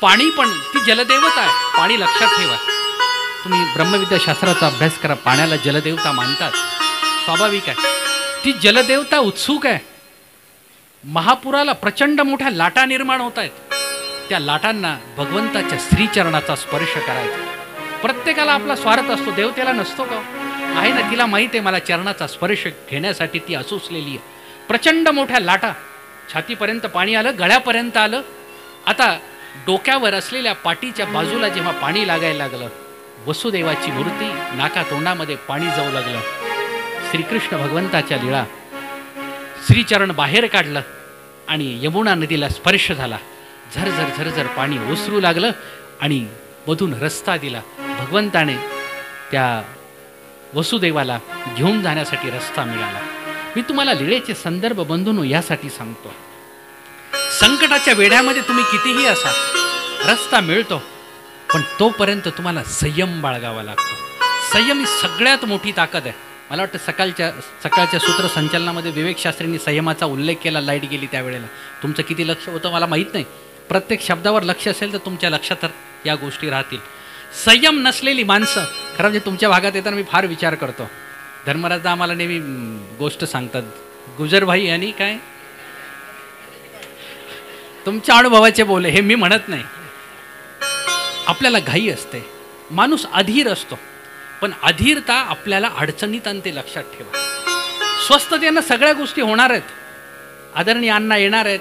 पाणी पण ती जलदेवता आहे. पाणी लक्षात ठेवा. तुम्ही ब्रह्मविद्याशास्त्राचा अभ्यास करा. पाण्याला जलदेवता मानतात, स्वाभाविक आहे. ती जलदेवता उत्सुक आहे. महापुराला प्रचंड मोठ्या लाटा निर्माण होत आहेत. त्या लाटांना भगवंताच्या श्रीचरणाचा स्पर्श करायचा. प्रत्येकाला आपला स्वार्थ असतो, देवतेला नसतो का? आहे ना, तिला माहीत आहे मला चरणाचा स्पर्श घेण्यासाठी ती असुसलेली आहे. प्रचंड मोठ्या लाटा, छातीपर्यंत पाणी आलं, गळ्यापर्यंत आलं. आता डोक्यावर असलेल्या पाटीच्या बाजूला जेव्हा पाणी लागायला लागलं, वसुदेवाची मूर्ती नाकातोंडामध्ये पाणी जाऊ लागलं. श्रीकृष्ण भगवंताच्या लीळा, श्रीचरण बाहेर काढलं आणि यमुना नदीला स्पर्श झाला. झरझर झरझर पाणी ओसरू लागलं आणि मधून रस्ता दिला. भगवंताने त्या वसुदेवाला घेऊन जाण्यासाठी रस्ता मिळाला. मी तुम्हाला लीळेचे संदर्भ बंधूंनो यासाठी सांगतो. संकटाच्या वेढ्यामध्ये तुम्ही कितीही असा, रस्ता मिळतो, पण तोपर्यंत तुम्हाला संयम बाळगावा लागतो. संयम ही सगळ्यात मोठी ताकद आहे. मला वाटतं सकाळच्या सूत्रसंचलनामध्ये विवेकशास्त्रींनी संयमाचा उल्लेख केला. लाईट गेली त्यावेळेला. तुमचं किती लक्ष होतं मला माहीत नाही. प्रत्येक शब्दावर लक्ष असेल तर तुमच्या लक्षात या गोष्टी राहतील. संयम नसलेली माणसं, खरं म्हणजे तुमच्या भागात येताना मी फार विचार करतो. धर्मराज आम्हाला नेहमी गोष्ट सांगतात, गुजरभाई यांनी काय तुमच्या अनुभवाचे बोले, हे मी म्हणत नाही. आपल्याला घाई असते, माणूस अधीर असतो, पण अधीरता आपल्याला अडचणीत आणते. लक्षात ठेवा. स्वस्थतेनं सगळ्या गोष्टी होणार आहेत. आदरणीय अण्णा येणार आहेत,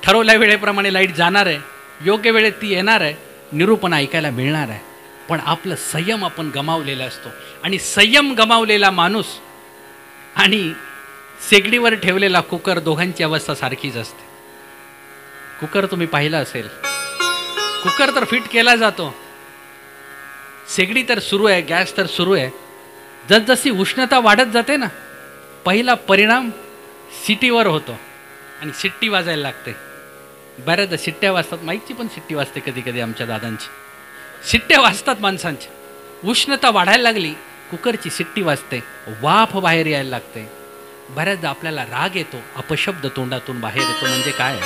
ठरवल्या वेळेप्रमाणे लाईट जाणार आहे, योग्य वेळेत ती येणार आहे, निरूपण ऐकायला मिळणार आहे. पण आपलं संयम आपण गमावलेला असतो. आणि संयम गमावलेला माणूस आणि शेगडीवर ठेवलेला कुकर, दोघांची अवस्था सारखीच असते. कुकर तुम्ही पाहिला असेल, कुकर तर फिट केला जातो, शेगडी तर सुरू आहे, गॅस तर सुरू आहे. जसजशी उष्णता वाढत जाते ना, पहिला परिणाम शिटीवर होतो आणि शिट्टी वाजायला लागते. बऱ्याचदा शिट्ट्या वाजतात. माईकची पण शिट्टी वाजते कधी कधी, आमच्या दादांची शिट्ट्या वाजतात माणसांच्या. उष्णता वाढायला लागली, कुकरची शिट्टी वाजते, वाफ बाहेर यायला लागते. बऱ्याचदा आपल्याला राग येतो, अपशब्द तोंडातून बाहेर येतो. म्हणजे काय?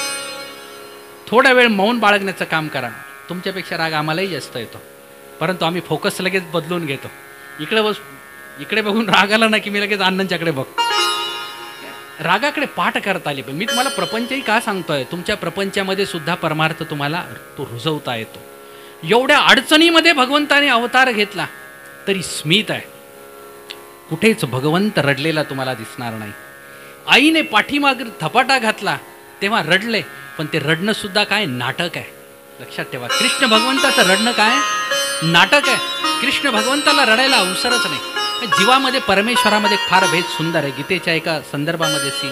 थोडा वेळ मौन बाळगण्याचं काम करा. तुमच्यापेक्षा राग आम्हालाही जास्त येतो, परंतु आम्ही फोकस लगेच बदलून घेतो. इकडे बघून राग आला ना की मी लगेच अण्णांच्याकडे बघतो. रागाकडे पाठ करता आली पाहिजे. मी तुम्हाला प्रपंचही का सांगतोय, तुमच्या प्रपंचामध्ये सुद्धा परमार्थ तुम्हाला तो रुजवता येतो. एवढ्या अडचणीमध्ये भगवंताने अवतार घेतला तरी स्मित आहे. कुठेच भगवंत रडलेला तुम्हाला दिसणार नाही. आईने पाठीमाग धपाटा घातला तेव्हा रडले, पण ते रडणं सुद्धा काय नाटक आहे. लक्षात ठेवा. कृष्ण भगवंताचं रडणं काय नाटक आहे. कृष्ण भगवंताला रडायला अवसरच नाही. जीवामध्ये परमेश्वरामध्ये फार भेद सुंदर आहे. गीतेच्या एका संदर्भामध्ये सी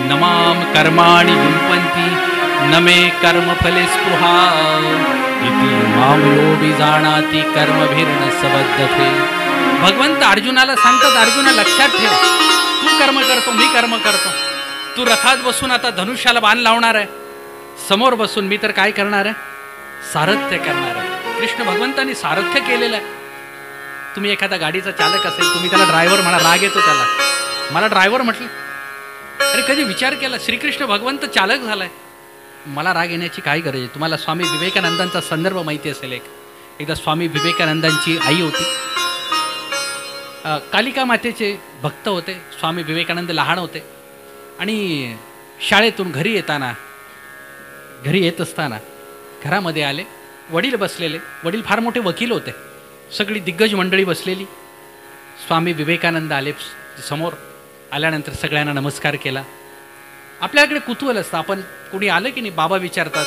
नमाम कर्माणि लिंपंती नमे कर्मफले स्पृहा इति माम यो विजानाति कर्मभिर्न सबद्धते. भगवंत अर्जुनाला सांगतात, अर्जुना लक्षात ठेव, तू कर्म करतो, मी कर्म करतो. तू रथात बसून आता धनुष्याला बाण लावणार आहे, समोर बसून मी तर काय करणार आहे? सारथ्य करणार आहे. कृष्ण भगवंतांनी सारथ्य केलेलं आहे. तुम्ही एखादा गाडीचा चालक असेल, तुम्ही त्याला ड्रायव्हर म्हणा, राग येतो त्याला. मला ड्रायव्हर म्हटलं, अरे कधी विचार केला श्रीकृष्ण भगवंत चालक झालाय, मला राग येण्याची काय गरज आहे? तुम्हाला स्वामी विवेकानंदांचा संदर्भ माहिती असेल. एकदा स्वामी विवेकानंदांची आई होती, कालिका मातेचे भक्त होते. स्वामी विवेकानंद लहान होते आणि शाळेतून घरी येत असताना घरामध्ये आले. वडील बसलेले, वडील फार मोठे वकील होते. सगळी दिग्गज मंडळी बसलेली. स्वामी विवेकानंद आले समोर. आल्यानंतर सगळ्यांना नमस्कार केला. आपल्याकडे कुतूहल असतं. आपण कुणी आलं की नाही, बाबा विचारतात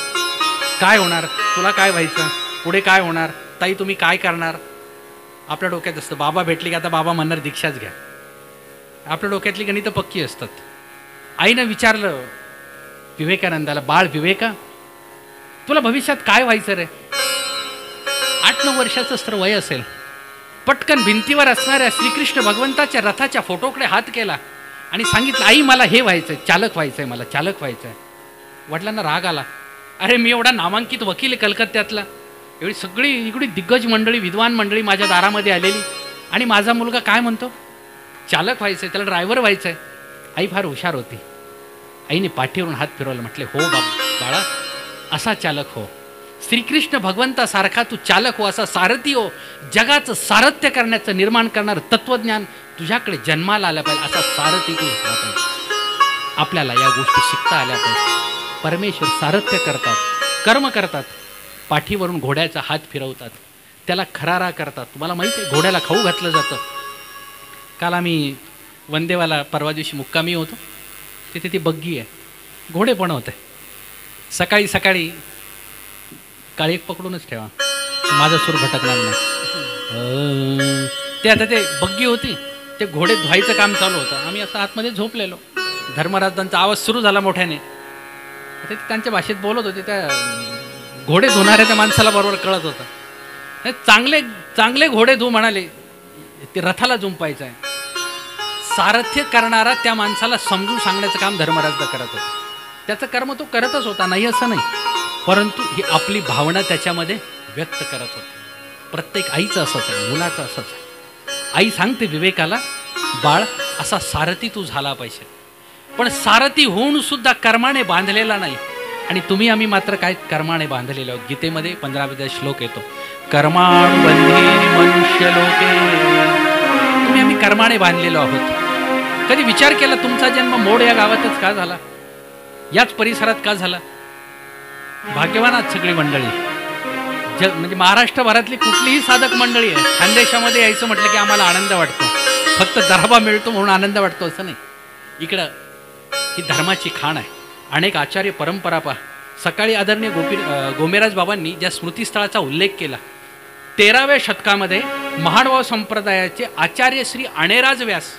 काय होणार, तुला काय व्हायचं, पुढे काय होणार, ताई तुम्ही काय करणार. आपल्या डोक्यात असतं बाबा भेटली की आता बाबा म्हणणार दीक्षाच घ्या. आपल्या डोक्यातली गणितं पक्की असतात. आईनं विचारलं विवेकानंदाला, बाळ विवेका तुला भविष्यात काय व्हायचं रे. 8-9 वर्षाचं स्त्र वय असेल. पटकन भिंतीवर असणाऱ्या श्रीकृष्ण भगवंताच्या रथाच्या फोटोकडे हात केला आणि सांगितलं आई मला हे व्हायचंय, चालक व्हायचंय, मला चालक व्हायचंय. वडिलांना राग आला. अरे मी एवढा नामांकित वकील आहे कलकत्त्यातला, एवढी सगळी इकडे दिग्गज मंडळी, विद्वान मंडळी माझ्या दारामध्ये आलेली, आणि माझा मुलगा काय म्हणतो चालक व्हायचंय, त्याला ड्रायव्हर व्हायचंय. आई फार हुशार होती. आईने पाठीवरून हात फिरवला, म्हटले हो बाळा असा चालक हो, श्रीकृष्ण भगवंतासारखा तू चालक हो, असा सारथी हो, जगाचं सारथ्य करण्याचं निर्माण करणारं तत्वज्ञान तुझ्याकडे जन्माला आलं पाहिजे, असा सारथी तू झाला पाहिजे. आपल्याला या गोष्टी शिकता आल्या पाहिजे. परमेश्वर सारथ्य करतात, कर्म करतात, पाठीवरून घोड्याचा हात फिरवतात, त्याला खरारा करतात. तुम्हाला माहिती आहे घोड्याला खाऊ घातलं जातं. काल आम्ही वंदेवाला परवा दिवशी मुक्कामी होतो, तिथे ती बग्गी आहे, घोडे पण होते. सकाळी सकाळी काळी एक पकडूनच ठेवा, माझा सूर भटकणार नाही. ते आता ते बग्गी होती, ते घोडे धुवायचं काम चालू होतं. आम्ही असं आतमध्ये झोपलेलो. धर्मराजांचा आवाज सुरू झाला मोठ्याने. ते त्यांच्या भाषेत बोलत होते. त्या घोडे धुणाऱ्या त्या माणसाला बरोबर कळत होतं. चांगले चांगले घोडे धु म्हणाले, ते रथाला जुंपायचं आहे. सारथ्य करणारा त्या माणसाला समजून सांगण्याचं काम धर्मराज करत होता. त्याचं कर्म तो करतच होता, नाही असं नाही, परंतु ही आपली भावना त्याच्यामध्ये व्यक्त करत होती. प्रत्येक आईचं असंच आहे, मुलाचं असंच आहे. आई सांगते विवेकाला, बाळ असा सारथी तू झाला पाहिजे. पण सारथी होऊन सुद्धा कर्माने बांधलेला नाही. आणि तुम्ही आम्ही मात्र काय कर्माने बांधलेलो आहोत. गीतेमध्ये 15वा श्लोक येतो, कर्मानुबंधी मनुष्य लोके. तुम्ही आम्ही कर्माने बांधलेलो आहोत. कधी विचार केला तुमचा जन्म मोड या गावातच का झाला, याच परिसरात का झाला. भाग्यवान आहात सगळी मंडळी. म्हणजे महाराष्ट्रभरातली कुठलीही साधक मंडळी आहे. खानदेशामध्ये यायचं म्हटलं की आम्हाला आनंद वाटतो, फक्त दराबा मिळतो म्हणून आनंद वाटतो असं नाही. इकडं ही धर्माची खाण आहे. अनेक आचार्य परंपरा पहा. सकाळी आदरणीय गोमेराज बाबांनी ज्या स्मृतिस्थळाचा उल्लेख केला, 13व्या शतकामध्ये महानुभाव संप्रदायाचे आचार्य श्री अणेराज व्यास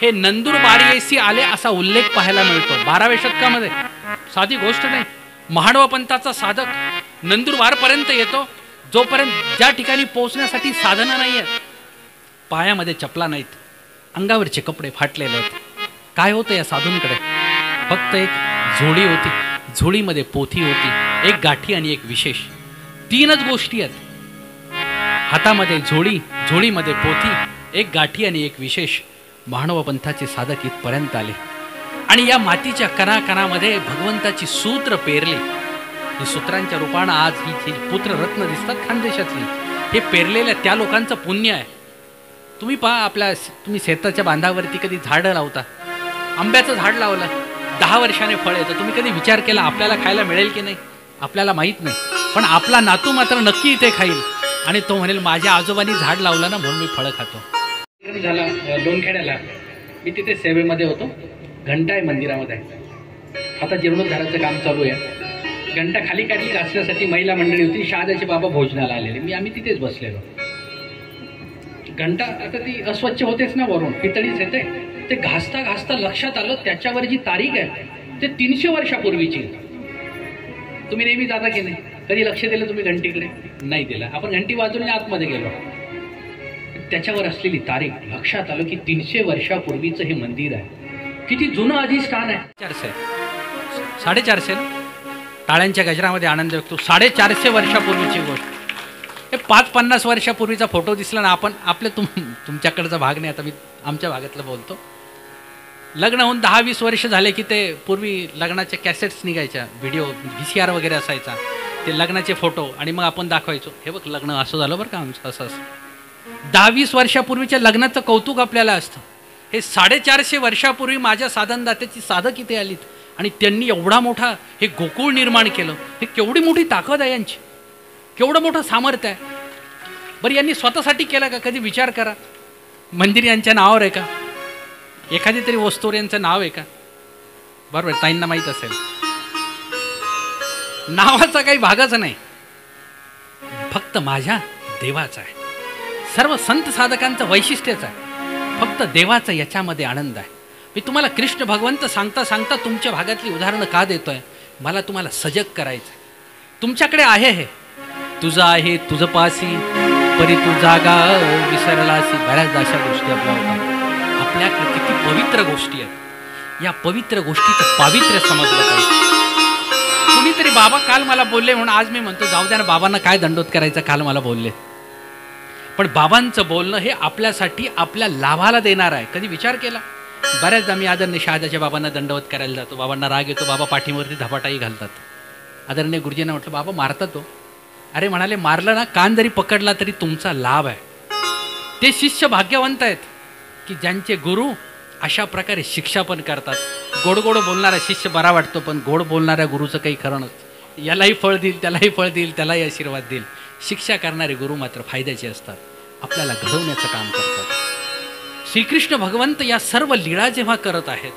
हे नंदुरबार येसी आले असा उल्लेख पाहायला मिळतो. 12व्या शतकामध्ये. साधी गोष्ट नाही. महानुभाव पंथाचा साधक नंदुरबारपर्यंत येतो, जोपर्यंत ज्या ठिकाणी पोहोचण्यासाठी साधनं नाही आहेत, पायामध्ये चपला नाहीत, अंगावरचे कपडे फाटलेले आहेत. काय होतं या साधूंकडे? फक्त एक झोळी होती, झोळीमध्ये पोथी होती, एक गाठी आणि एक विशेष. 3च गोष्टी आहेत. हातामध्ये झोळी, झोळीमध्ये पोथी, एक गाठी आणि एक विशेष. महानुभाव पंथाचे साधक इथपर्यंत आले आणि या मातीच्या कणाकणामध्ये भगवंताची सूत्र पेरली. ही सूत्रांच्या रूपानं आज ही पुत्ररत्न दिसतात खानदेशातली. हे पेरलेल्या त्या लोकांचं पुण्य आहे. तुम्ही पहा, तुम्ही शेताच्या बांधावरती कधी झाडं लावता, आंब्याचं झाड लावलं, 10 वर्षाने फळ येतं. तुम्ही कधी विचार केला आपल्याला खायला मिळेल की नाही? आपल्याला माहीत नाही, पण आपला नातू मात्र नक्की इथे खाईल आणि तो म्हणेल माझ्या आजोबांनी झाड लावलं ना म्हणून मी फळं खातो. झाला लोणखेड्याला, मी तिथे सेवेमध्ये होतो. घंटा आहे मंदिरामध्ये. आता जीर्णोद्धाराचं काम चालू आहे. घंटा खाली काढली घासण्यासाठी महिला मंडळी होती. शहादाचे बाबा भोजनाला आलेले, आम्ही तिथेच बसलेलो. घंटा आता ती अस्वच्छ होतेच ना, वरून पितळीच येते. ते घासता घासता लक्षात आलं त्याच्यावर जी तारीख आहे ते 300 वर्षापूर्वीची. तुम्ही नेहमी जाता की नाही? कधी लक्ष दिलं तुम्ही घंटीकडे? नाही दिलं. आपण घंटी वाजवून आतमध्ये गेलो. त्याच्यावर असलेली तारीख लक्षात आलं की 300 वर्षापूर्वीचं हे मंदिर आहे. किती जुनं अधिष्ठान आहे. 450 टाळ्यांच्या गजरामध्ये आनंद व्यक्त. 450 वर्षापूर्वीची गोष्ट. हे 5-50 वर्षापूर्वीचा फोटो दिसला ना, आपण तुमच्याकडचा भाग नाही, आता मी आमच्या भागातलं बोलतो. लग्न होऊन 10-20 वर्ष झाले की ते पूर्वी लग्नाच्या कॅसेट्स निघायच्या, व्हिडिओ VCR वगैरे असायचा, ते लग्नाचे फोटो, आणि मग आपण दाखवायचो, हे बघ लग्न असं झालं बरं का आमचं, असं असं. 10-20 वर्षापूर्वीच्या लग्नाचं कौतुक आपल्याला असतं. हे 450 वर्षापूर्वी माझ्या साधनदात्याची साधक इथे आलीत आणि त्यांनी एवढा मोठा हे गोकुळ निर्माण केलं. हे केवढी मोठी ताकद आहे यांची, केवढं मोठं सामर्थ्य आहे. बरं, यांनी स्वतःसाठी केलं का? कधी विचार करा. मंदिर यांच्या नावावर आहे का? एखादी तरी वस्तूवर यांचं नाव आहे का? बरोबर, ताईंना माहीत असेल. नावाचा काही भागच नाही, फक्त माझ्या देवाचा आहे. सर्व संत साधकांचं वैशिष्ट्यच आहे, फक्त देवाचा याच्यामध्ये आनंद आहे. मी तुम्हाला कृष्ण भगवंत सांगता सांगता तुमच्या भागातली उदाहरणं का देतोय? मला तुम्हाला सजग करायचं. तुमच्याकडे आहे हे, तुझं आहे तुझं पासी परी तू जागा विसरलासी. बऱ्याचदा अशा गोष्टी आपल्या होतात. आपल्याकडे किती पवित्र गोष्टी आहेत, या पवित्र गोष्टीचं पावित्र्य समजलं पाहिजे. कुणीतरी बाबा काल मला बोलले म्हणून आज मी म्हणतो जाऊ द्या ना, बाबांना काय दंडोत करायचं, काल मला बोलले. पण बाबांचं बोलणं हे आपल्यासाठी आपल्या लाभाला देणार आहे. कधी विचार केला? बऱ्याचदा मी आदरणीय शहादाच्या बाबांना दंडवत करायला जातो, बाबांना राग येतो, बाबा पाठीवरती धपाटाही घालतात. आदरणीय गुरुजींना म्हटलं बाबा मारतात तो. अरे म्हणाले मारलं ना, कान जरी पकडला तरी तुमचा लाभ आहे. ते शिष्य भाग्यवंत आहेत की ज्यांचे गुरु अशा प्रकारे शिक्षा पण करतात. गोड गोड बोलणारा शिष्य बरा वाटतो, पण गोड बोलणाऱ्या गुरुचं काही खरं नसतं. यालाही फळ देईल, त्यालाही फळ देईल, त्यालाही आशीर्वाद देईल. शिक्षा करणारे गुरु मात्र फायद्याचे असतात, आपल्याला घडवण्याचं काम करतात. श्रीकृष्ण भगवंत या सर्व लीळा जेव्हा करत आहेत,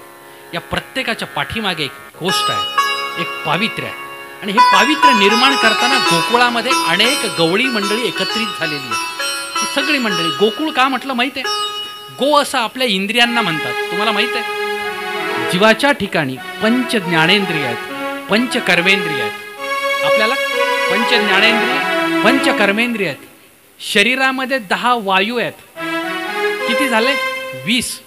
या प्रत्येकाच्या पाठीमागे एक गोष्ट आहे, एक पावित्र्य आहे. आणि हे पावित्र्य निर्माण करताना गोकुळामध्ये अनेक गवळी मंडळी एकत्रित झालेली आहे. ही सगळी मंडळी. गोकुळ का म्हटलं माहिती आहे? गो असं आपल्या इंद्रियांना म्हणतात. तुम्हाला माहित आहे, जीवाच्या ठिकाणी पंच ज्ञानेंद्रिय आहेत, पंच कर्मेंद्रिय आहेत. आपल्याला पंच ज्ञानेंद्रिय, पंच कर्मेंद्रिय आहेत. शरीरामध्ये 10 वायू आहेत. किती झाले? 20.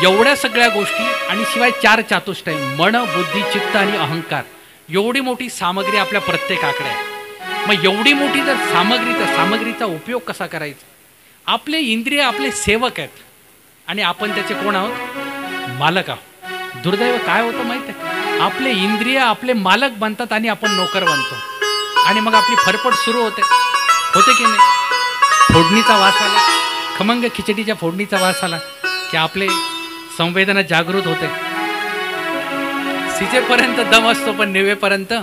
एवढ्या सगळ्या गोष्टी आणि शिवाय 4 चातुष्टय, मन बुद्धी चित्त आणि अहंकार. एवढी मोठी सामग्री आपल्या प्रत्येकाकडे आहे. मग एवढी मोठी जर सामग्री, तर सामग्रीचा उपयोग कसा करायचा? आपले इंद्रिय आपले सेवक आहेत आणि आपण त्याचे कोण आहोत? मालक आहोत. दुर्दैव काय होतं माहिती आहे? आपले इंद्रिय आपले मालक बनतात आणि आपण नोकर बनतो. आणि मग आपली फरफट सुरू होते की नाही? फोडणीचा वास आला, खमंग खिचडीच्या फोडणीचा वास आला की आपले संवेदना जागृत होते. सिजेपर्यंत दम असतो, पण निवेपर्यंत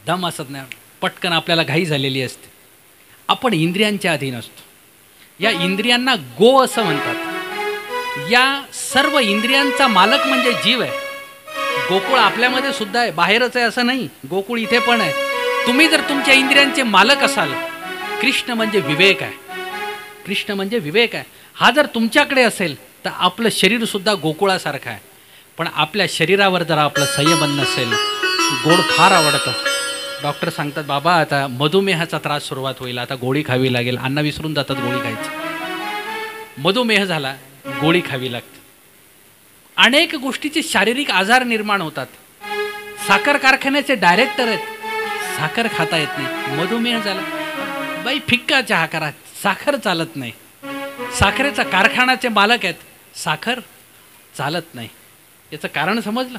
दम असत नाही. पटकन आपल्याला घाई झालेली असते. आपण इंद्रियांच्या अधीन असतो. या इंद्रियांना गो असं म्हणतात. या सर्व इंद्रियांचा मालक म्हणजे जीव आहे. गोकुळ आपल्यामध्ये सुद्धा आहे, बाहेरच आहे असं नाही. गोकुळ इथे पण आहे. तुम्ही जर तुमच्या इंद्रियांचे मालक असाल, कृष्ण म्हणजे विवेक आहे. कृष्ण म्हणजे विवेक आहे. हा जर तुमच्याकडे असेल तर आपलं शरीर सुद्धा गोकुळासारखं आहे. पण आपल्या शरीरावर जर आपलं संयमन नसेल, गोड फार आवडतं. डॉक्टर सांगतात बाबा आता मधुमेहाचा त्रास सुरुवात होईल, आता गोळी खावी लागेल. अन्न विसरून जातात गोळी खायची. मधुमेह झाला, गोळी खावी लागते. अनेक गोष्टीचे शारीरिक आजार निर्माण होतात. साखर कारखान्याचे डायरेक्टर आहेत, साखर खाता येत नाही. मधुमेह झाला, बाई फिक्का चहा करा, साखर चालत नाही. साखरेचा कारखान्याचे मालक आहेत, साखर चालत नाही. याचं कारण समजलं?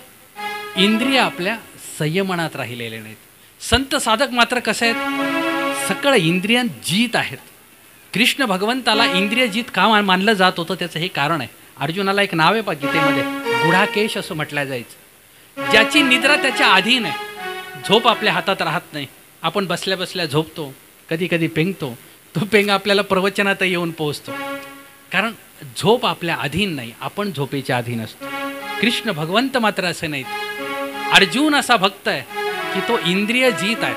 इंद्रिय आपल्या संयमनात राहिलेले नाहीत. संत साधक मात्र कसे आहेत? सकळ इंद्रियां जीत आहेत. कृष्ण भगवंताला इंद्रिय जीत का मानलं जात होतं त्याचं हे कारण आहे. अर्जुनाला एक नाव आहे पा गीतेमध्ये, गुढाकेश असं म्हटलं जायचं. ज्याची निद्रा त्याच्या अधीन आहे. झोप आपल्या हातात राहत नाही. आपण बसल्या बसल्या झोपतो, कधी कधी पेंगतो. तो पेंग आपल्याला प्रवचनात येऊन पोहोचतो. कारण झोप आपल्या अधीन नाही, आपण झोपेच्या अधीन असतो. कृष्ण भगवंत मात्र असे नाहीत. अर्जुन असा भक्त आहे की तो इंद्रिय जीत आहे,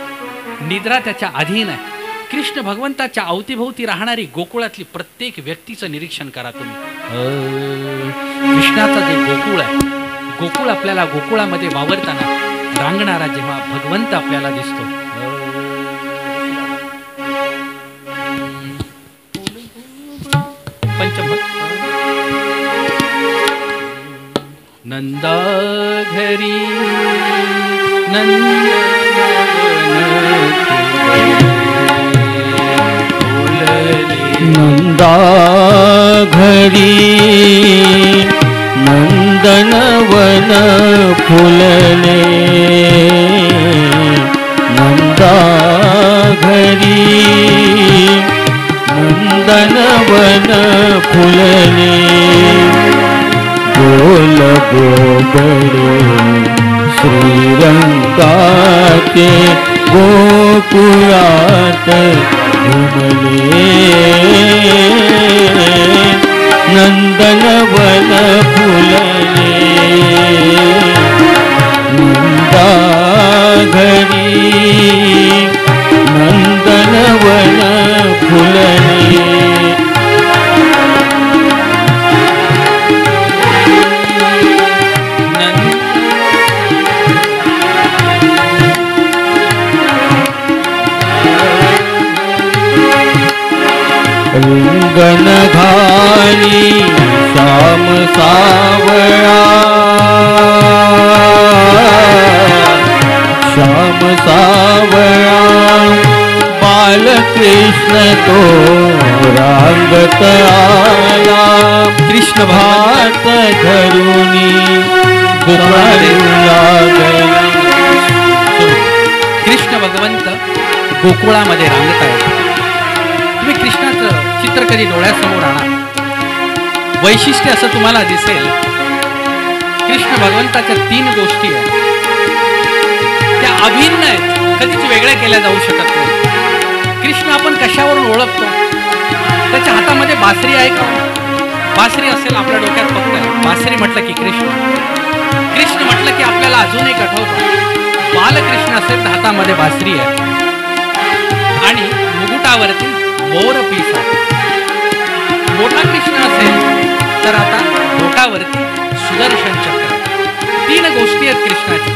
निद्रा त्याच्या अधीन आहे. कृष्ण भगवंताच्या अवतीभोवती राहणारी गोकुळातली प्रत्येक व्यक्तीचं निरीक्षण करा तुम्ही. कृष्णाचा जे गोकुळ आहे, गोकुळ आपल्याला गोकुळामध्ये वावरताना रांगणारा जेव्हा भगवंत आपल्याला दिसतो, पंचभक्त नंदा घरी नंदा घरी नंदनवन फुलले. नंदा घरी नंदनवन फुलले. गोल गोबरे श्रीरंगाचे गोकुळात घुमले. नंदनवन फुलले. घरी नंदनवन फुलले रिंगण घाली श्याम सावळा श्याम सावळा बालकृष्ण तो रांगत आला कृष्ण भात धरुनी कृष्ण भगवंत गोकुळामध्ये रांगत आहेत. तुम्ही कृष्णाचं चित्र कधी डोळ्यासमोर आणा, वैशिष्ट्य असं तुम्हाला दिसेल. कृष्ण भगवंताच्या 3 गोष्टी आहेत, त्या अभिन्न आहेत, कधीच वेगळ्या केल्या जाऊ शकत नाही. कृष्ण आपण कशावरून ओळखतो? त्याच्या हातामध्ये बासरी आहे का? बासरी असेल आपल्या डोक्यात फक्त बासरी म्हटलं की कृष्ण, कृष्ण म्हटलं की आपल्याला अजून एक आठवतं बालकृष्ण असेल तर हातामध्ये बासरी आहे आणि मुकुटावरती मोर पीस आहे. मोठा कृष्ण असेल तर आता डोकावरती सुदर्शन चक्र. 3 गोष्टी आहेत कृष्णाच्या,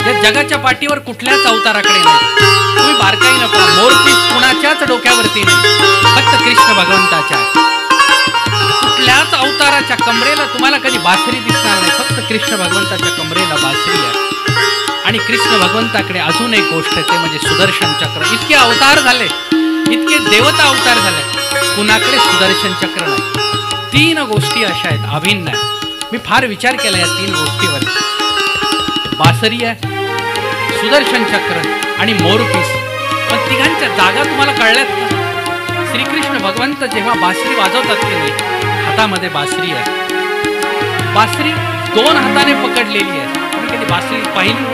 या जगाच्या पाठीवर कुठल्याच अवताराकडे नाही. तुम्ही बारकाईनं पहा, मोरपीस कुणाच्याच डोक्यावरती नाही, फक्त कृष्ण भगवंताच्या. कुठल्याच अवताराच्या कमरेला तुम्हाला कधी बासरी दिसणार नाही, फक्त कृष्ण भगवंताच्या कमरेला बासरी आहे. आणि कृष्ण भगवंताकडे अजून एक गोष्ट आहे, ते म्हणजे सुदर्शन चक्र. इतके अवतार झाले, इतके देवता अवतार झाले, कुणाकडे सुदर्शन चक्र नाही. 3 गोष्टी अशा आहेत, अभिन्न आहेत. मी फार विचार केला या 3 गोष्टीवर. बासरी आहे, सुदर्शन चक्र आणि मोरपीस. पण तिघांच्या जागा तुम्हाला कळल्यात का? श्रीकृष्ण भगवंत जेव्हा बासरी वाजवतात की नाही, हातामध्ये बासरी आहे. बासरी 2 हाताने पकडलेली आहे. तुम्ही कधी बासरी पाहिली?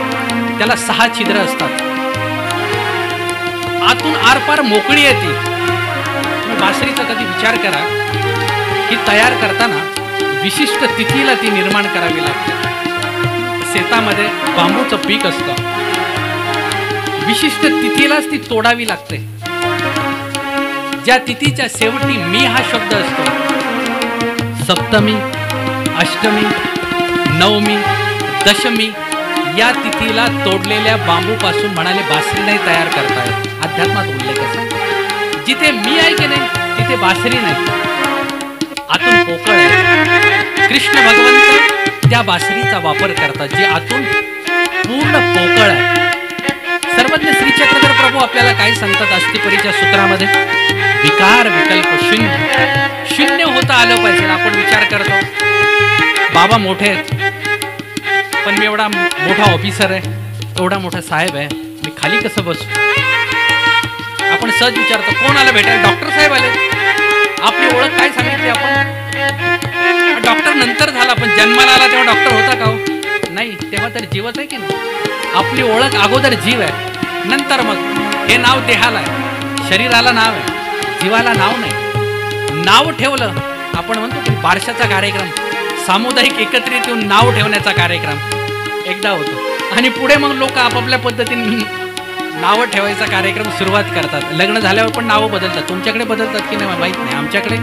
त्याला 6 छिद्र असतात, आतून आरपार मोकळी येते. तुम्ही बासरीचा कधी विचार करा की तयार करताना विशिष्ट तिथीला ती निर्माण करावी लागते. शेतामध्ये बांबूचं पीक असतं, विशिष्ट तिथीलाच ती तोडावी लागते. ज्या तिथीच्या शेवटी मी हा शब्द असतो, सप्तमी, अष्टमी, नवमी, दशमी, या तिथीला तोडलेल्या बांबूपासून म्हणाले बासरी नाही तयार करता येत. अध्यात्मात उल्लेख असा, जिथे मी आहे की नाही तिथे बासरी नाही, आतून पोकळ आहे. कृष्ण भगवंत त्या बासरीचा वापर करतात जी आतून पूर्ण पोकळ आहे. सर्वज्ञ श्री चक्रधर प्रभू आपल्याला काय सांगतात अस्थिपरीच्या सूत्रामध्ये? विकार विकल्प शून्य. शून्य होता आलं पाहिजे. आपण विचार करतो बाबा मोठे आहेत, पण मी एवढा मोठा ऑफिसर आहे, एवढा मोठा साहेब आहे, मी खाली कसं बसू? आपण सहज विचारतो, कोण आलं भेटायला? डॉक्टर साहेब आले. आपली ओळख काय सांगितली आपण? डॉक्टर नंतर झाला, पण जन्माला आला तेव्हा डॉक्टर होता का हो? नाही, तेव्हा तर जीवच आहे की नाही. आपली ओळख अगोदर जीव आहे, नंतर मग हे नाव देहाला आहे, शरीराला नाव आहे, जीवाला नाव नाही. नाव ठेवलं, आपण म्हणतो की बारशाचा कार्यक्रम, सामुदायिक एकत्रित येऊन नाव ठेवण्याचा कार्यक्रम एकदा होतो आणि पुढे मग लोक आपापल्या पद्धतीने नावं ठेवायचा कार्यक्रम सुरुवात करतात. लग्न झाल्यावर पण नावं बदलतात. तुमच्याकडे बदलतात की नाही माहीत नाही. आमच्याकडे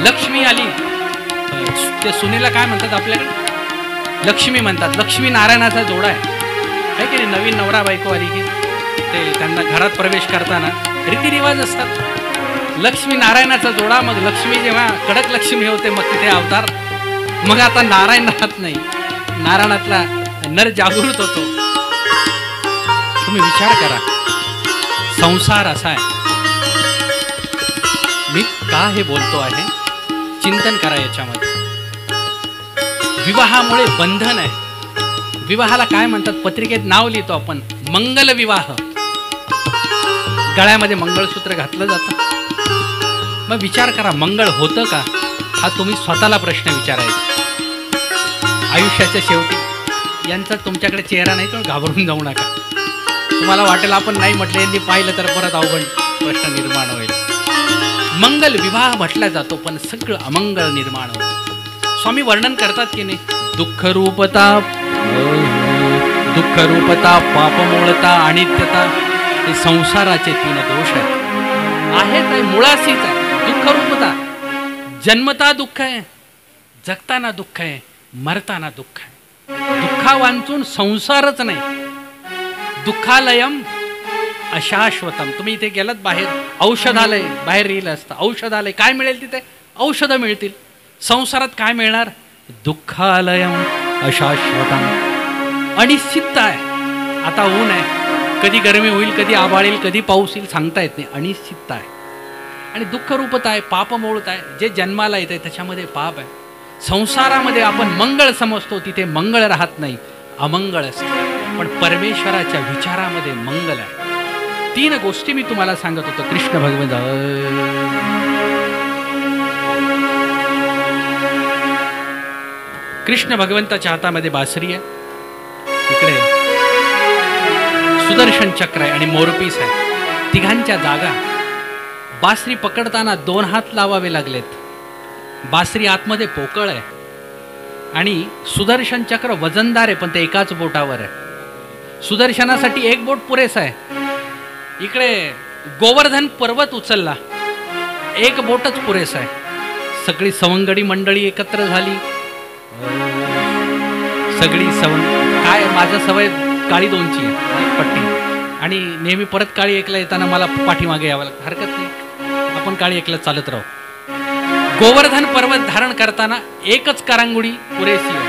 लक्ष्मी आली, ते सुनेला काय म्हणतात आपल्याकडे? लक्ष्मी म्हणतात. लक्ष्मी नारायणाचा जोडा आहे की नाही. नवीन नवरा बायको आली की ते त्यांना घरात प्रवेश करताना रीतिरिवाज असतात. लक्ष्मी नारायणाचा जोडा. मग लक्ष्मी जेव्हा कडक लक्ष्मी होते मग तिथे अवतार. मग आता नारायण राहत नाही, नारायणातला नर जागृत होतो. तुम्ही विचार करा, संसार असा आहे. मी का हे बोलतो आहे, चिंतन करा याच्यामध्ये. विवाहामुळे बंधन आहे. विवाहाला काय म्हणतात? पत्रिकेत नाव लिहितो आपण, मंगल विवाह. गळ्यामध्ये मंगळसूत्र घातलं जातं. मग विचार करा, मंगळ होतं का? हा तुम्ही स्वतःला प्रश्न विचारायचा. आयुष्याच्या शेवटी यांचा तुमच्याकडे चेहरा नाही तर घाबरून जाऊ नका. तुम्हाला वाटेल आपण नाही म्हटलं, यांनी पाहिलं तर परत अवघड प्रश्न निर्माण होईल. मंगल विवाह म्हटला जातो, पण सगळं अमंगळ निर्माण होतं. स्वामी वर्णन करतात की नाही, दुःख रूपता दुःख रूपता, पापमूळता, अनित्यता हे संसाराचे 3 दोष आहेत. मुळाशीच आहे. दुःख रूपता, जन्मता दुःख आहे, जगताना दुःख आहे, मरताना दुःख आहे. दुःखा वांचून संसारच नाही. दुःखालयम अशाश्वतम. तुम्ही इथे गेलात बाहेर, औषधालय बाहेर लिहिलं असतं. औषधालय काय मिळेल तिथे? औषधं मिळतील. संसारात काय मिळणार? दुःखालयम अशाश्वतम. अनिश्चितता आहे. आता ऊन आहे, कधी गरमी होईल, कधी आभाळ येईल, कधी पाऊस येईल, सांगता येत नाही. अनिश्चितता आहे. आणि दुःख रूपता आहे, पापमूळता आहे. जे जन्माला येते त्याच्यामध्ये पाप आहे. संसारामध्ये आपण मंगळ समजतो, तिथे मंगळ राहत नाही, अमंगळ असते. पण परमेश्वराच्या विचारामध्ये मंगल आहे. 3 गोष्टी मी तुम्हाला सांगत होतो. कृष्ण भगवंत कृष्ण भगवंताच्या हातामध्ये बासरी आहे, इकडे सुदर्शन चक्र आहे आणि मोरपीस आहे. तिघांच्या जागा. बासरी पकडताना 2 हात लावावे लागलेत. बासरी आतमध्ये पोकळ आहे आणि सुदर्शन चक्र वजनदार आहे, पण ते एकाच बोटावर आहे. सुदर्शनासाठी 1 बोट पुरेसा आहे. इकडे गोवर्धन पर्वत उचलला, 1 बोटच पुरेसा आहे. सगळी सवंगडी मंडळी एकत्र झाली. सगळी काय माझं सवय काळी 2ची आहे पट्टी, आणि नेहमी परत काळी 1ला येताना मला पाठीमागे यावं लागतं. हरकत नाही, आपण काळी 1ला चालत राहू. गोवर्धन पर्वत धारण करताना 1च करांगुडी पुरेशी आहे.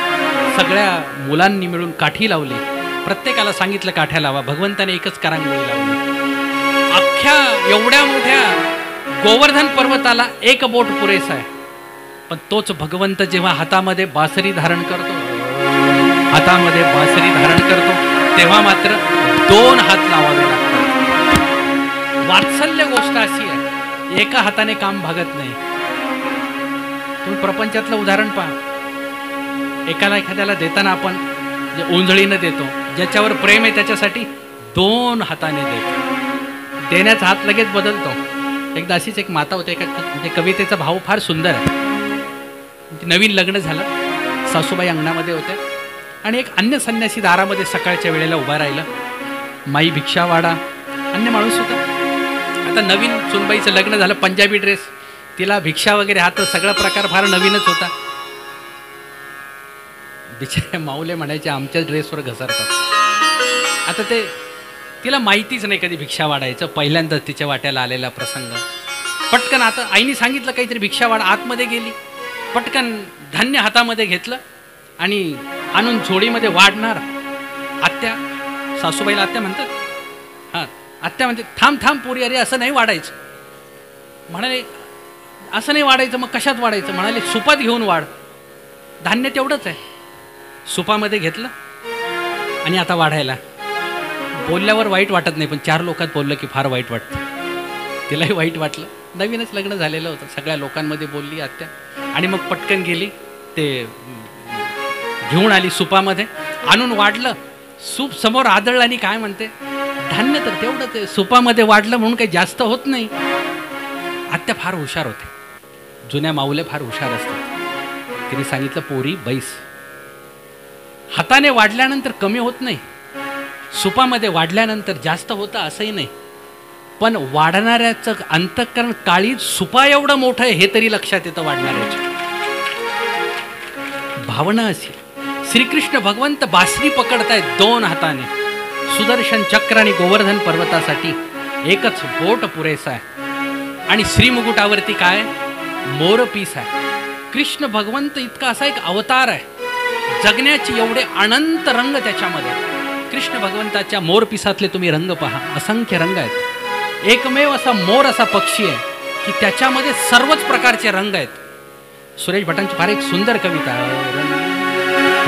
सगळ्या मुलांनी मिळून काठी लावली. प्रत्येकाला सांगितलं काठ्या लावा. भगवंताने 1च करांगुडी लावली. अख्ख्या एवढ्या मोठ्या गोवर्धन पर्वताला 1 बोट पुरेसा आहे. पण तोच भगवंत जेव्हा हातामध्ये बासरी धारण करतो, तेव्हा मात्र 2 हात लावावे लागतात. वात्सल्य गोष्ट अशी आहे, एका हाताने काम भागत नाही. तुम्ही प्रपंचातलं उदाहरण पहा. एकाला एखाद्याला देताना आपण जे ओंजळीनं देतो, ज्याच्यावर प्रेम आहे त्याच्यासाठी 2 हाताने देतो. देण्याचा हात लगेच बदलतो. एकदा अशीच एक माता होते, म्हणजे कवितेचा भाव फार सुंदर आहे. नवीन लग्न झालं, सासूबाई अंगणामध्ये होत्या आणि एक अन्य संन्यासी दारामध्ये सकाळच्या वेळेला उभा राहिला. माई भिक्षा वाडा, अन्य माणूस होता. आता नवीन सुनबाईचं लग्न झालं, पंजाबी ड्रेस, तिला भिक्षा वगैरे हात, सगळा प्रकार फार नवीनच होता. बिचारे माऊले म्हणायचे आमच्याच ड्रेसवर घसरतात. आता ते तिला माहितीच नाही कधी भिक्षा वाढायचं, पहिल्यांदाच तिच्या वाट्याला आलेला प्रसंग. पटकन आता आईने सांगितलं काहीतरी भिक्षा वाढ, आतमध्ये गेली, पटकन धान्य हातामध्ये घेतलं आणि आणून झोळीमध्ये वाढणार. आत्या, सासूबाईला आत्या म्हणतात. हां, आत्या म्हणते थांब पोरी, अरे असं नाही वाढायचं. म्हणाले असं नाही वाढायचं, मग कशात वाढायचं? म्हणाले सुपात घेऊन वाढ, धान्य तेवढंच आहे. सुपामध्ये घेतलं आणि आता वाढायला. बोलल्यावर वाईट वाटत नाही, पण 4 लोकात बोललं की फार वाईट वाटतं. तिलाही वाईट वाटलं. नवीनच लग्न झालेलं होतं. सगळ्या लोकांमध्ये बोलली आत्या आणि मग पटकन गेली, ते घेऊन आली सुपामध्ये, आणून वाढलं. सूप समोर आदळलं आणि काय म्हणते, धान्य तर तेवढंच आहे, सुपामध्ये वाढलं म्हणून काही जास्त होत नाही. आत्या फार हुशार होते. जुन्या माऊले फार हुशार असतात. तिने सांगितलं पोरी बैस, हाताने वाढल्यानंतर कमी होत नाही, सुपामध्ये वाढल्यानंतर जास्त होतं असंही नाही. पण वाढणाऱ्याचं अंतःकरण काळी सुपा एवढं मोठं आहे हे तरी लक्षात येतं वाढणाऱ्याच्या. भावना अशी. श्रीकृष्ण भगवंत बासरी पकडतायत 2 हाताने. सुदर्शन चक्र आणि गोवर्धन पर्वतासाठी 1च बोट पुरेसा आहे. आणि श्रीमुकुटावरती काय? मोरपीस आहे. कृष्ण भगवंत इतका असा एक अवतार आहे, जगण्याचे एवढे अनंत रंग त्याच्यामध्ये. कृष्ण भगवंताच्या मोरपिसातले तुम्ही रंग पहा, असंख्य रंग आहेत. एकमेव असा मोर असा पक्षी आहे की त्याच्यामध्ये सर्वच प्रकारचे रंग आहेत. सुरेश भटांची फार एक सुंदर कविता.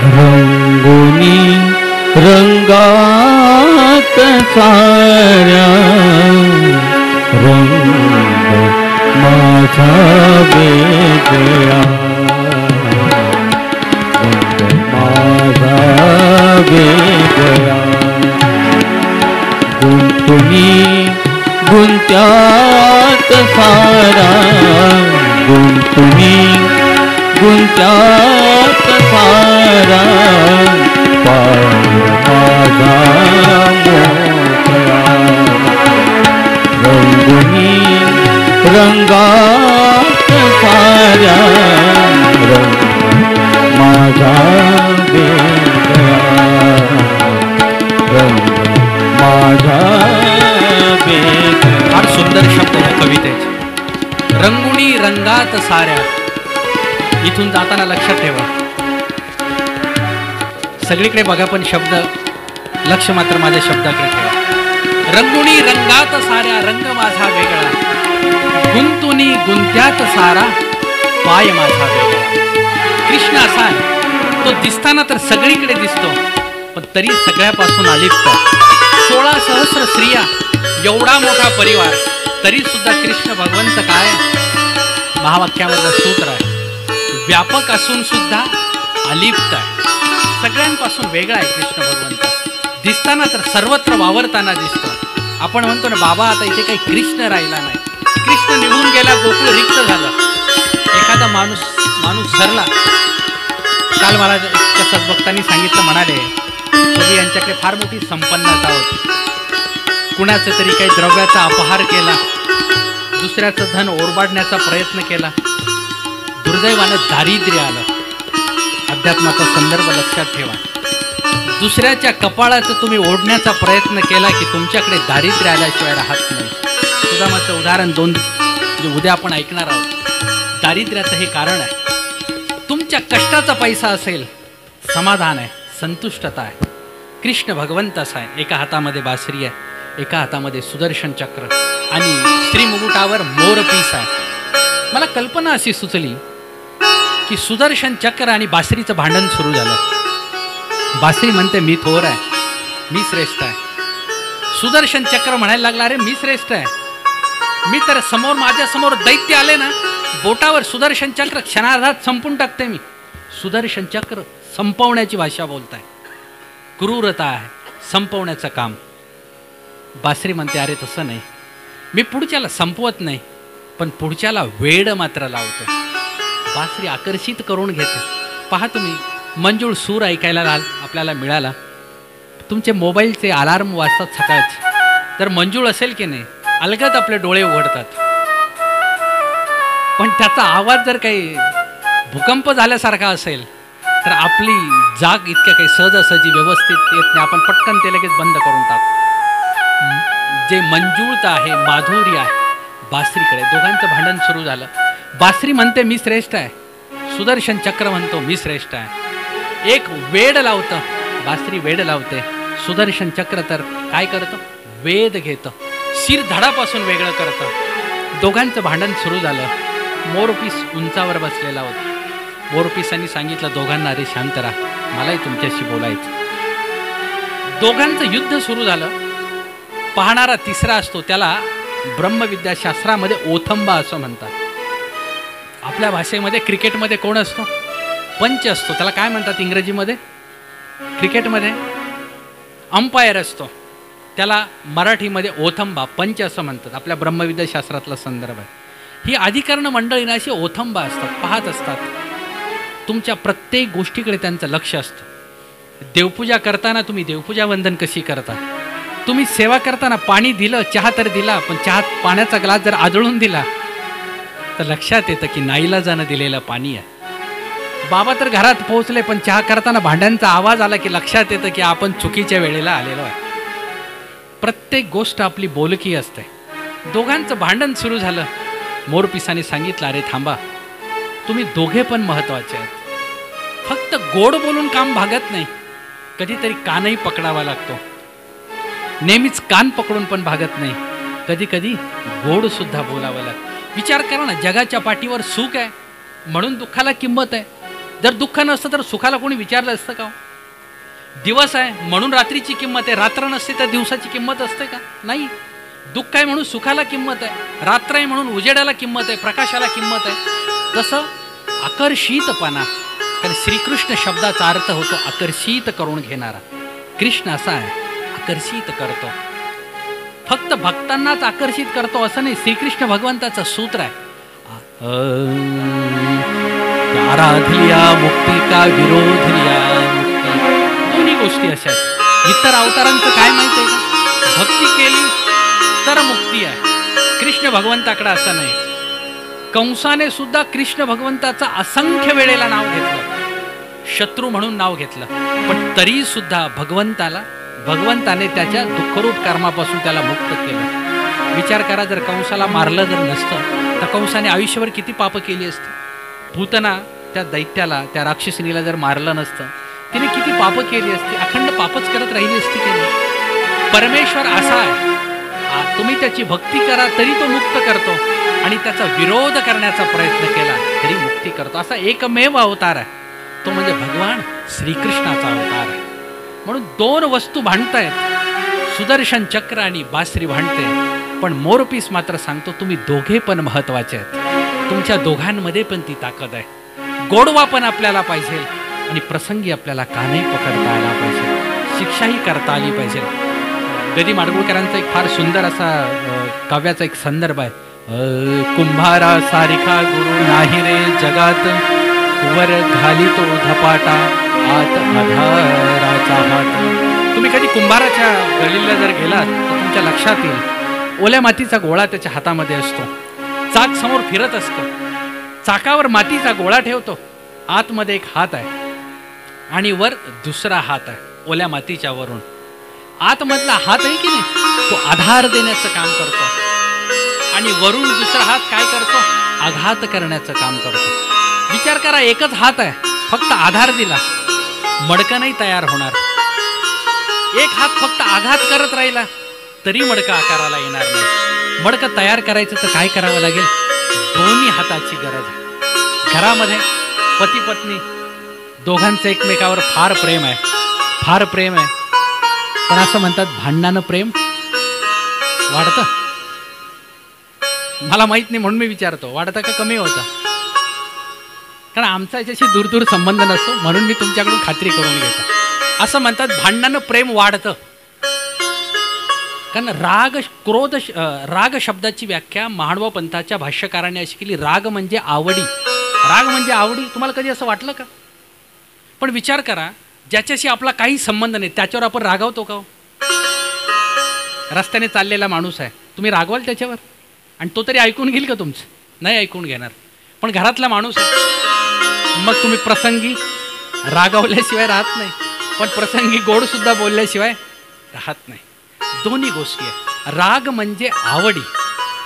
रंगोनी रंगात साऱ्या रंग माझा वेगळा, रंग माझा वेगळा. गुंतुनी गुंत्यात सारा, गुंतुनी गुंत्यात सारा, माझा मोकळा रंगुनी रंगात साऱ्या रंग माझा वेगळा रंग माझा वेगळा. फार सुंदर शब्द या कवितेचे. रंगुणी रंगात साऱ्या. इथून जाताना लक्षात ठेवा, सगळीकडे बघा पण शब्द लक्ष मात्र माझ्या शब्दाकडे ठेवा. रंगुणी रंगात साऱ्या रंग माझा वेगळा गुंतुनी गुंत्यात सारा पाय माझा वेगळा. कृष्ण असा आहे, तो दिसताना तर सगळीकडे दिसतो पण तरी सगळ्यापासून अलिप्त. 16 सहस्र स्त्रिया, एवढा मोठा परिवार, तरी सुद्धा कृष्ण भगवंत काय. महावाक्यामधलं सूत्र आहे, व्यापक असून सुद्धा अलिप्त आहे, सगळ्यांपासून वेगळा आहे कृष्ण भगवंत. दिसताना तर सर्वत्र वावरताना दिसतो. आपण म्हणतो ना, बाबा आता इथे काही कृष्ण राहिला नाही, कृष्ण निघून गेला, गोकुळ रिक्त झालं. एखादा माणूस सरला. काल मला त्या सद्भक्तांनी सांगितलं, म्हणाले कधी यांच्याकडे फार मोठी संपन्नता होती, कुणाचं तरी काही द्रव्याचा अपहार केला, दुसऱ्याचं धन ओरबाडण्याचा प्रयत्न केला, दुर्दैवानं दारिद्र्य आलं. अध्यात्माचा संदर्भ लक्षात ठेवा. दुसऱ्याच्या कपाळाचं तुम्ही ओढण्याचा प्रयत्न केला की तुमच्याकडे दारिद्र्य आल्याशिवाय राहत नाही. सुदामाचं उदाहरण जे उद्या आपण ऐकणार आहोत. दारिद्र्याचं हे कारण आहे. तुमच्या कष्टाचा पैसा असेल, समाधान आहे, संतुष्टता आहे. कृष्ण भगवंत असा आहे, एका हातामध्ये बासरी आहे, एका हातामध्ये सुदर्शन चक्र आणि श्रीमुकुटावर मोरपीस आहे. मला कल्पना अशी सुचली की सुदर्शन चक्र आणि बासरीचं भांडण सुरू झालं. बासरी म्हणते मी थोर आहे, मी श्रेष्ठ आहे. सुदर्शन चक्र म्हणायला लागला, अरे मी श्रेष्ठ आहे, मी तर समोर माझ्यासमोर दैत्य आले ना, बोटावर सुदर्शन चक्र क्षणार्धात संपून टाकते मी. सुदर्शन चक्र संपवण्याची भाषा बोलताय, क्रूरता आहे, संपवण्याचं काम. बासरी म्हणते अरे तसं नाही, मी पुढच्याला संपवत नाही पण पुढच्याला वेड मात्र लावते. बासरी आकर्षित करून घेते. पहा तुम्ही, मंजूळ सूर ऐकायला आपल्याला मिळाला. तुमचे मोबाईलचे अलार्म वाजतात सकाळचे, तर मंजूळ असेल की नाही, अलगद आपले डोळे उघडतात. पण त्याचा आवाज जर काही भूकंप झाल्यासारखा असेल तर आपली जाग इतक्या काही सहजासहजी व्यवस्थित येत नाही, आपण पटकन ते लगेच बंद करून टाकतो. जे मंजूळता आहे, माधुर्य आहे, बासरीकडे. दोघांचं भांडण सुरू झालं. बासरी म्हणते मी श्रेष्ठ आहे, सुदर्शन चक्र म्हणतो मी श्रेष्ठ आहे. एक वेड लावतं, बासरी वेड लावते, सुदर्शन चक्र तर काय करतं, वेद घेतं, शिर धडापासून वेगळं करतं. दोघांचं भांडण सुरू झालं. मोरपीस उंचावर बसलेला होता. मोरपिसांनी सांगितलं दोघांना, अरे शांत राहा, मलाही तुमच्याशी बोलायचं. दोघांचं युद्ध सुरू झालं. पाहणारा तिसरा असतो, त्याला ब्रह्मविद्याशास्त्रामध्ये ओथंबा असं म्हणतात. आपल्या भाषेमध्ये क्रिकेटमध्ये कोण असतो, पंच असतो. त्याला काय म्हणतात इंग्रजीमध्ये, क्रिकेटमध्ये अंपायर असतो, त्याला मराठीमध्ये ओथंबा, पंच असं म्हणतात. आपल्या ब्रह्मविद्याशास्त्रातला संदर्भ आहे. ही अधिकरण मंडळींना अशी ओथंबा असतात, पाहत असतात. तुमच्या प्रत्येक गोष्टीकडे त्यांचं लक्ष असतं. देवपूजा करताना तुम्ही देवपूजा वंदन कशी करता, तुम्ही सेवा करताना पाणी दिलं, चहा तर दिला, पण चहात पाण्याचा ग्लास जर आदळून दिला तर लक्षात येतं की नाईलाजानं दिलेलं पाणी आहे. बाबा तर घरात पोहोचले, पण चहा करताना भांड्यांचा आवाज आला की लक्षात येतं की आपण चुकीच्या वेळेला आलेलो आहे. प्रत्येक गोष्ट आपली बोलकी असते. दोघांचं भांडण सुरू झालं. मोरपिसाने सांगितलं, अरे थांबा, तुम्ही दोघे पण महत्त्वाचे आहेत. फक्त गोड बोलून काम भागत नाही, कधीतरी कानही पकडावा लागतो. नेहमीच कान पकडून पण भागत नाही, कधी कधी गोड सुद्धा बोलावं लागतं. विचार करा ना, जगाच्या पाठीवर सुख आहे म्हणून दुःखाला किंमत आहे. जर दुःख नसतं तर सुखाला कोणी विचारलं असतं का? दिवस आहे म्हणून रात्रीची किंमत आहे, रात्र नसते तर दिवसाची किंमत असते का? नाही. दुःख आहे म्हणून सुखाला किंमत आहे, रात्र आहे म्हणून उजेडाला किंमत आहे, प्रकाशाला किंमत आहे. तसं आकर्षितपणा, कारण श्रीकृष्ण शब्दाचा अर्थ होतो आकर्षित करून घेणारा. कृष्ण असा आहे, आकर्षित करतो. फक्त भक्तांनाच आकर्षित करतो असं नाही. श्रीकृष्ण भगवंताचं सूत्र आहे, आराधलिया मुक्ती का विरोध लिया मुक्ती. दोन्ही गोष्टी अशा आहेत. इतर अवतारांचं काय माहिती आहे का? भक्ती केली तर मुक्ती आहे. कृष्ण भगवंताकडे असं नाही. कंसाने सुद्धा कृष्ण भगवंताचं असंख्य वेळेला नाव घेतलं, शत्रू म्हणून नाव घेतलं, पण तरी सुद्धा भगवंताने त्याच्या दुःखरूप कर्मापासून त्याला मुक्त केलं. विचार करा, जर कंसाला मारलं जर नसतं तर कंसाने आयुष्यभर किती पापं केली असती. पूतना त्या दैत्याला, त्या राक्षसिनीला जर मारलं नसतं, तिने किती पापं केली असती, अखंड पापच करत राहिली असती की नाही. परमेश्वर असा आहे, तुम्ही त्याची भक्ती करा तरी तो मुक्त करतो, आणि त्याचा विरोध करण्याचा प्रयत्न केला तरी मुक्ती करतो. असा एकमेव अवतार आहे, तो म्हणजे भगवान श्रीकृष्णाचा अवतार आहे. म्हणून दोन वस्तू भांडतायत, सुदर्शन चक्र आणि बासरी भांडते, पण मोरपीस मात्र सांगतो तुम्ही दोघे पण महत्वाचे आहेत. तुमच्या दोघांमध्ये पण ती ताकद आहे. गोडवा पण आपल्याला पाहिजे, आणि प्रसंगी आपल्याला कानही पकडता आला पाहिजे, शिक्षाही करता आली पाहिजे. गदी माडगुळकरांचा एक फार सुंदर असा काव्याचा एक संदर्भ आहे. कुंभारा सारिखा गुरु नाही रे जगात, वर घालितो धपाटा आत आधाराचा हात. तुम्ही कधी कुंभाराच्या गलीला जर गेलात तर तुमच्या लक्षात येईल, ओल्या मातीचा गोळा त्याच्या हातामध्ये असतो, चाक समोर फिरत असतं, चाकावर मातीचा गोळा ठेवतो, आतमध्ये एक हात आहे आणि वर दुसरा हात आहे ओल्या मातीच्या वरून. आतमधला हात आहे की नाही, तो आधार देण्याचं काम करतो, आणि वरून दुसरा हात काय करतो, आघात करण्याचं काम करतो. विचार करा, एकच हात आहे, फक्त आधार दिला, मडकं नाही तयार होणार. एक हात फक्त आघात करत राहिला तरी मडकं आकाराला येणार नाही. मडकं तयार करायचं तर काय करावं लागेल, दोन्ही हाताची गरज आहे. घरामध्ये पती पत्नी दोघांचं एकमेकावर फार प्रेम आहे, फार प्रेम आहे, पण असं म्हणतात भांडणानं प्रेम वाढतं. मला माहित नाही म्हणून मी विचारतो, वाढतं का कमी होतं? कारण आमचा याच्याशी दूर संबंध नसतो, म्हणून मी तुमच्याकडून खात्री करून घेतो. असं म्हणतात भांडणानं प्रेम वाढतं. कारण राग शब्दाची व्याख्या महाडवा पंथाच्या भाष्यकाराने अशी केली, राग म्हणजे आवडी. राग म्हणजे आवडी. तुम्हाला कधी असं वाटलं का? पण विचार करा, ज्याच्याशी आपला काही संबंध नाही त्याच्यावर आपण रागावतो का? रस्त्याने चाललेला माणूस आहे, तुम्ही रागवाल त्याच्यावर? आणि तो तरी ऐकून घेईल का तुमचं? नाही ऐकून घेणार. पण घरातला माणूस आहे, मग तुम्ही प्रसंगी रागावल्याशिवाय राहत नाही, पण प्रसंगी गोड सुद्धा बोलल्याशिवाय राहत नाही. दोन्ही गोष्टी आहे. राग म्हणजे आवडी,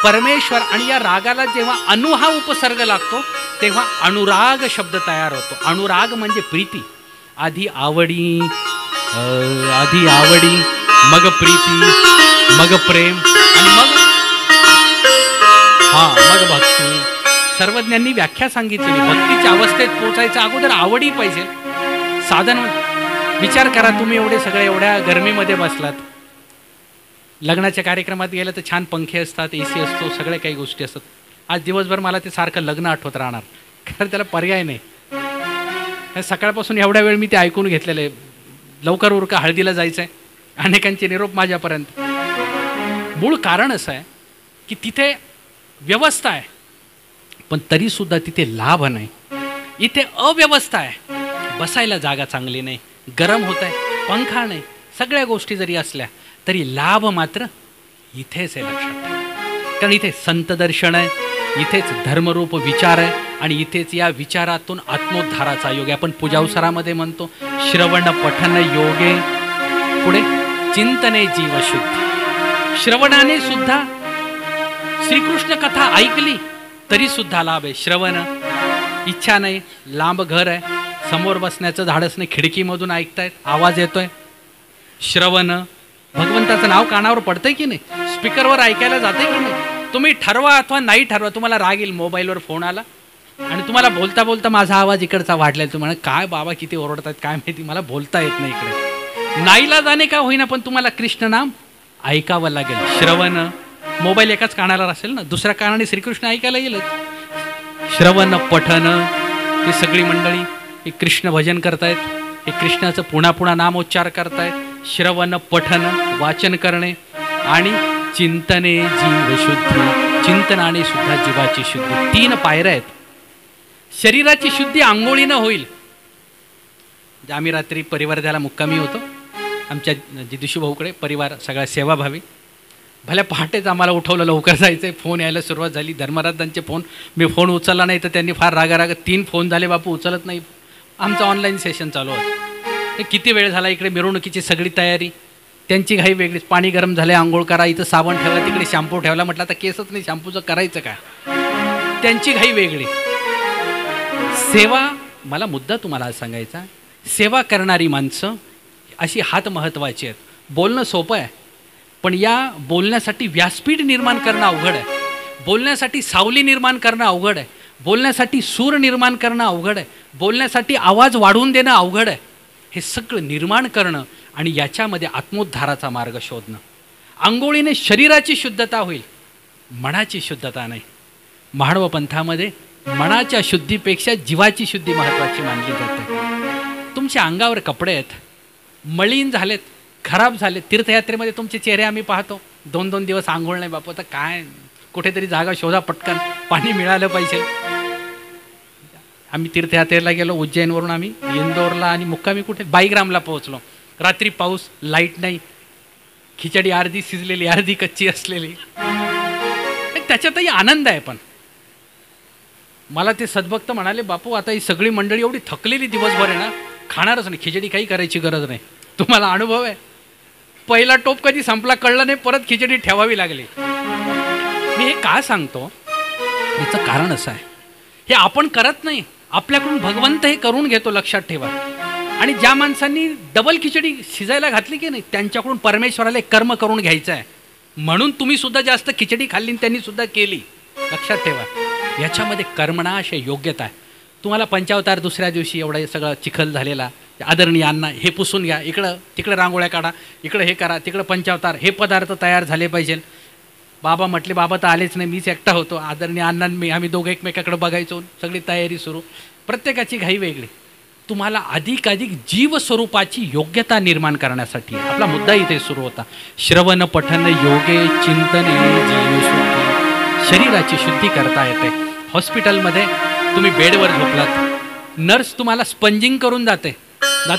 परमेश्वर, आणि या रागाला जेव्हा अनु हा उपसर्ग लागतो तेव्हा अनुराग शब्द तयार होतो. अनुराग म्हणजे प्रीती. आधी आवडी, मग प्रीती, मग प्रेम, आणि मग भक्ती. सर्वज्ञांनी व्याख्या सांगितलेली, भक्तीच्या अवस्थेत पोचायच्या अगोदर आवडी पाहिजे. साधन विचार करा, तुम्ही एवढे सगळे एवढ्या गरमीमध्ये बसलात, लग्नाच्या कार्यक्रमात गेलं तर छान पंखे असतात, AC असतो, सगळे काही गोष्टी असतात. आज दिवसभर मला ते सारखं लग्न आठवत राहणार, कारण त्याला पर्याय नाही. सकाळपासून एवढ्या वेळ मी ते ऐकून घेतलेलं आहे. लवकर उरका, हळदीला जायचं आहे, अनेकांचे निरोप माझ्यापर्यंत. मूळ कारण असं आहे की तिथे व्यवस्था आहे, पण तरीसुद्धा तिथे लाभ नाही. इथे अव्यवस्था आहे, बसायला जागा चांगली नाही, गरम होत आहे, पंखा नाही, सगळ्या गोष्टी जरी असल्या तरी लाभ मात्र इथेच आहे. लक्षात, कारण इथे संत दर्शन आहे, इथेच धर्मरूप विचार आहे, आणि इथेच या विचारातून आत्मोद्धाराचा योग आहे. आपण पूजावसरामध्ये म्हणतो श्रवण पठन योगे, पुढे चिंतने जीवशुद्धी. श्रवणाने सुद्धा श्रीकृष्ण कथा ऐकली तरी सुद्धा लाभ आहे. श्रवण, इच्छा नाही, लांब घर आहे, समोर बसण्याचं धाडस नाही, खिडकीमधून ऐकतायत, आवाज येतोय. श्रवण, भगवंताचं नाव कानावर पडतंय की नाही, स्पीकरवर ऐकायला जाते की नाही. तुम्ही ठरवा अथवा नाही ठरवा, तुम्हाला राग येईल. मोबाईलवर फोन आला आणि तुम्हाला बोलता बोलता माझा आवाज इकडचा वाढलाय, तुम्हाला काय बाबा किती ओरडतात काय माहिती, मला बोलता येत नाही इकडे. नाईला जाणे का होईना, पण तुम्हाला कृष्ण नाम ऐकावं लागेल. श्रवण, मोबाईल एकाच कानाला असेल ना, दुसऱ्या कानाने श्रीकृष्ण ऐकायला येईलच. श्रवण पठन, ही सगळी मंडळी हे कृष्ण भजन करतायत, हे कृष्णाचं पुन्हा पुन्हा नामोच्चार करतायत. श्रवण पठन, वाचन करणे, आणि चिंतने जीवशुद्धी, चिंतनाने सुद्धा जीवाची शुद्धी. 3 पायऱ्या आहेत. शरीराची शुद्धी आंघोळीनं होईल. आम्ही रात्री परिवारध्याला मुक्कामी होतो आमच्या जिदिशू भाऊकडे, परिवार सगळा सेवाभावी. भल्या पहाटेच आम्हाला उठवलं, लवकर जायचं आहे. फोन यायला सुरुवात झाली, धर्मराजांचे फोन. मी फोन उचलला नाही तर त्यांनी फार रागाराग 3 फोन झाले, बापू उचलत नाही. आमचं ऑनलाईन सेशन चालू होतं. किती वेळ झाला, इकडे मिरवणुकीची सगळी तयारी, त्यांची घाई वेगळीच. पाणी गरम झाले, आंघोळ करा, इथं साबण ठेवला, तिकडे शॅम्पू ठेवला. म्हटलं आता केसच नाही, शॅम्पूचं करायचं काय, त्यांची घाई वेगळी. सेवा, मला मुद्दा तुम्हाला आज सांगायचा, सेवा करणारी माणसं अशी हात महत्त्वाची आहेत. बोलणं सोपं आहे, पण या बोलण्यासाठी व्यासपीठ निर्माण करणं अवघड आहे, बोलण्यासाठी सावली निर्माण करणं अवघड आहे, बोलण्यासाठी सूर निर्माण करणं अवघड आहे, बोलण्यासाठी आवाज वाढवून देणं अवघड आहे. हे सगळं निर्माण करणं आणि याच्यामध्ये आत्मोद्धाराचा मार्ग शोधणं. आंघोळीने शरीराची शुद्धता होईल, मनाची शुद्धता नाही. महाडव पंथामध्ये मनाच्या शुद्धीपेक्षा जीवाची शुद्धी महत्त्वाची मानली जाते. तुमच्या अंगावर कपडे आहेत, मळीन झालेत, खराब झाले. तीर्थयात्रेमध्ये तुमचे चेहरे आम्ही पाहतो, 2-2 दिवस आंघोळ नाही, बापू आता काय, कुठेतरी जागा शोधा, पटकन पाणी मिळालं पाहिजे. आम्ही तीर्थयात्रेला गेलो, उज्जैनवरून आम्ही इंदोरला आणि मुक्कामी कुठे बाईग्रामला पोहोचलो. रात्री पाऊस, लाईट नाही, खिचडी अर्धी शिजलेली अर्धी कच्ची असलेली. त्याच्यातही आनंद आहे. पण मला ते सद्भक्त म्हणाले, बापू आता ही सगळी मंडळी एवढी थकलेली दिवसभर आहे ना, खाणारच नाही, खिचडी काही करायची गरज नाही. तुम्हाला अनुभव आहे, पहिला टोप कधी संपला कळलं नाही, परत खिचडी ठेवावी लागली. मी हे का सांगतो, याचं कारण असं आहे, हे आपण करत नाही, आपल्याकडून भगवंत हे करून घेतो, लक्षात ठेवा. आणि ज्या माणसांनी डबल खिचडी शिजायला घातली की नाही, त्यांच्याकडून परमेश्वराला एक कर्म करून घ्यायचं आहे. म्हणून तुम्ही सुद्धा जास्त खिचडी खाल्ली आणि त्यांनी सुद्धा केली, लक्षात ठेवा. याच्यामध्ये कर्मणाश योग्यता आहे. तुम्हाला पंचावतार दुसऱ्या दिवशी एवढं सगळं चिखल झालेला, आदरणीय अण्णा हे पुसून घ्या, इकडं तिकडं रांगोळ्या काढा, इकडं हे करा, तिकडं पंचावतार, हे पदार्थ तयार झाले पाहिजे. बाबा म्हटले, बाबा तर आलेच नाही, मीच एकटा होतो. आदरणीय अण्णा मी, आम्ही दोघं एकमेकाकडे बघायचो, सगळी तयारी सुरू. प्रत्येकाची घाई वेगळी. तुम्हाला अधिकाधिक जीवस्वरूपाची योग्यता निर्माण करण्यासाठी आपला मुद्दा इथे सुरू होता. श्रवण पठन योगे चिंतने जीवशुद्धी. शरीराची शुद्धी करता येते. हॉस्पिटलमध्ये तुम्ही बेडवर झोपलात, नर्स तुम्हाला स्पंजिंग करून जाते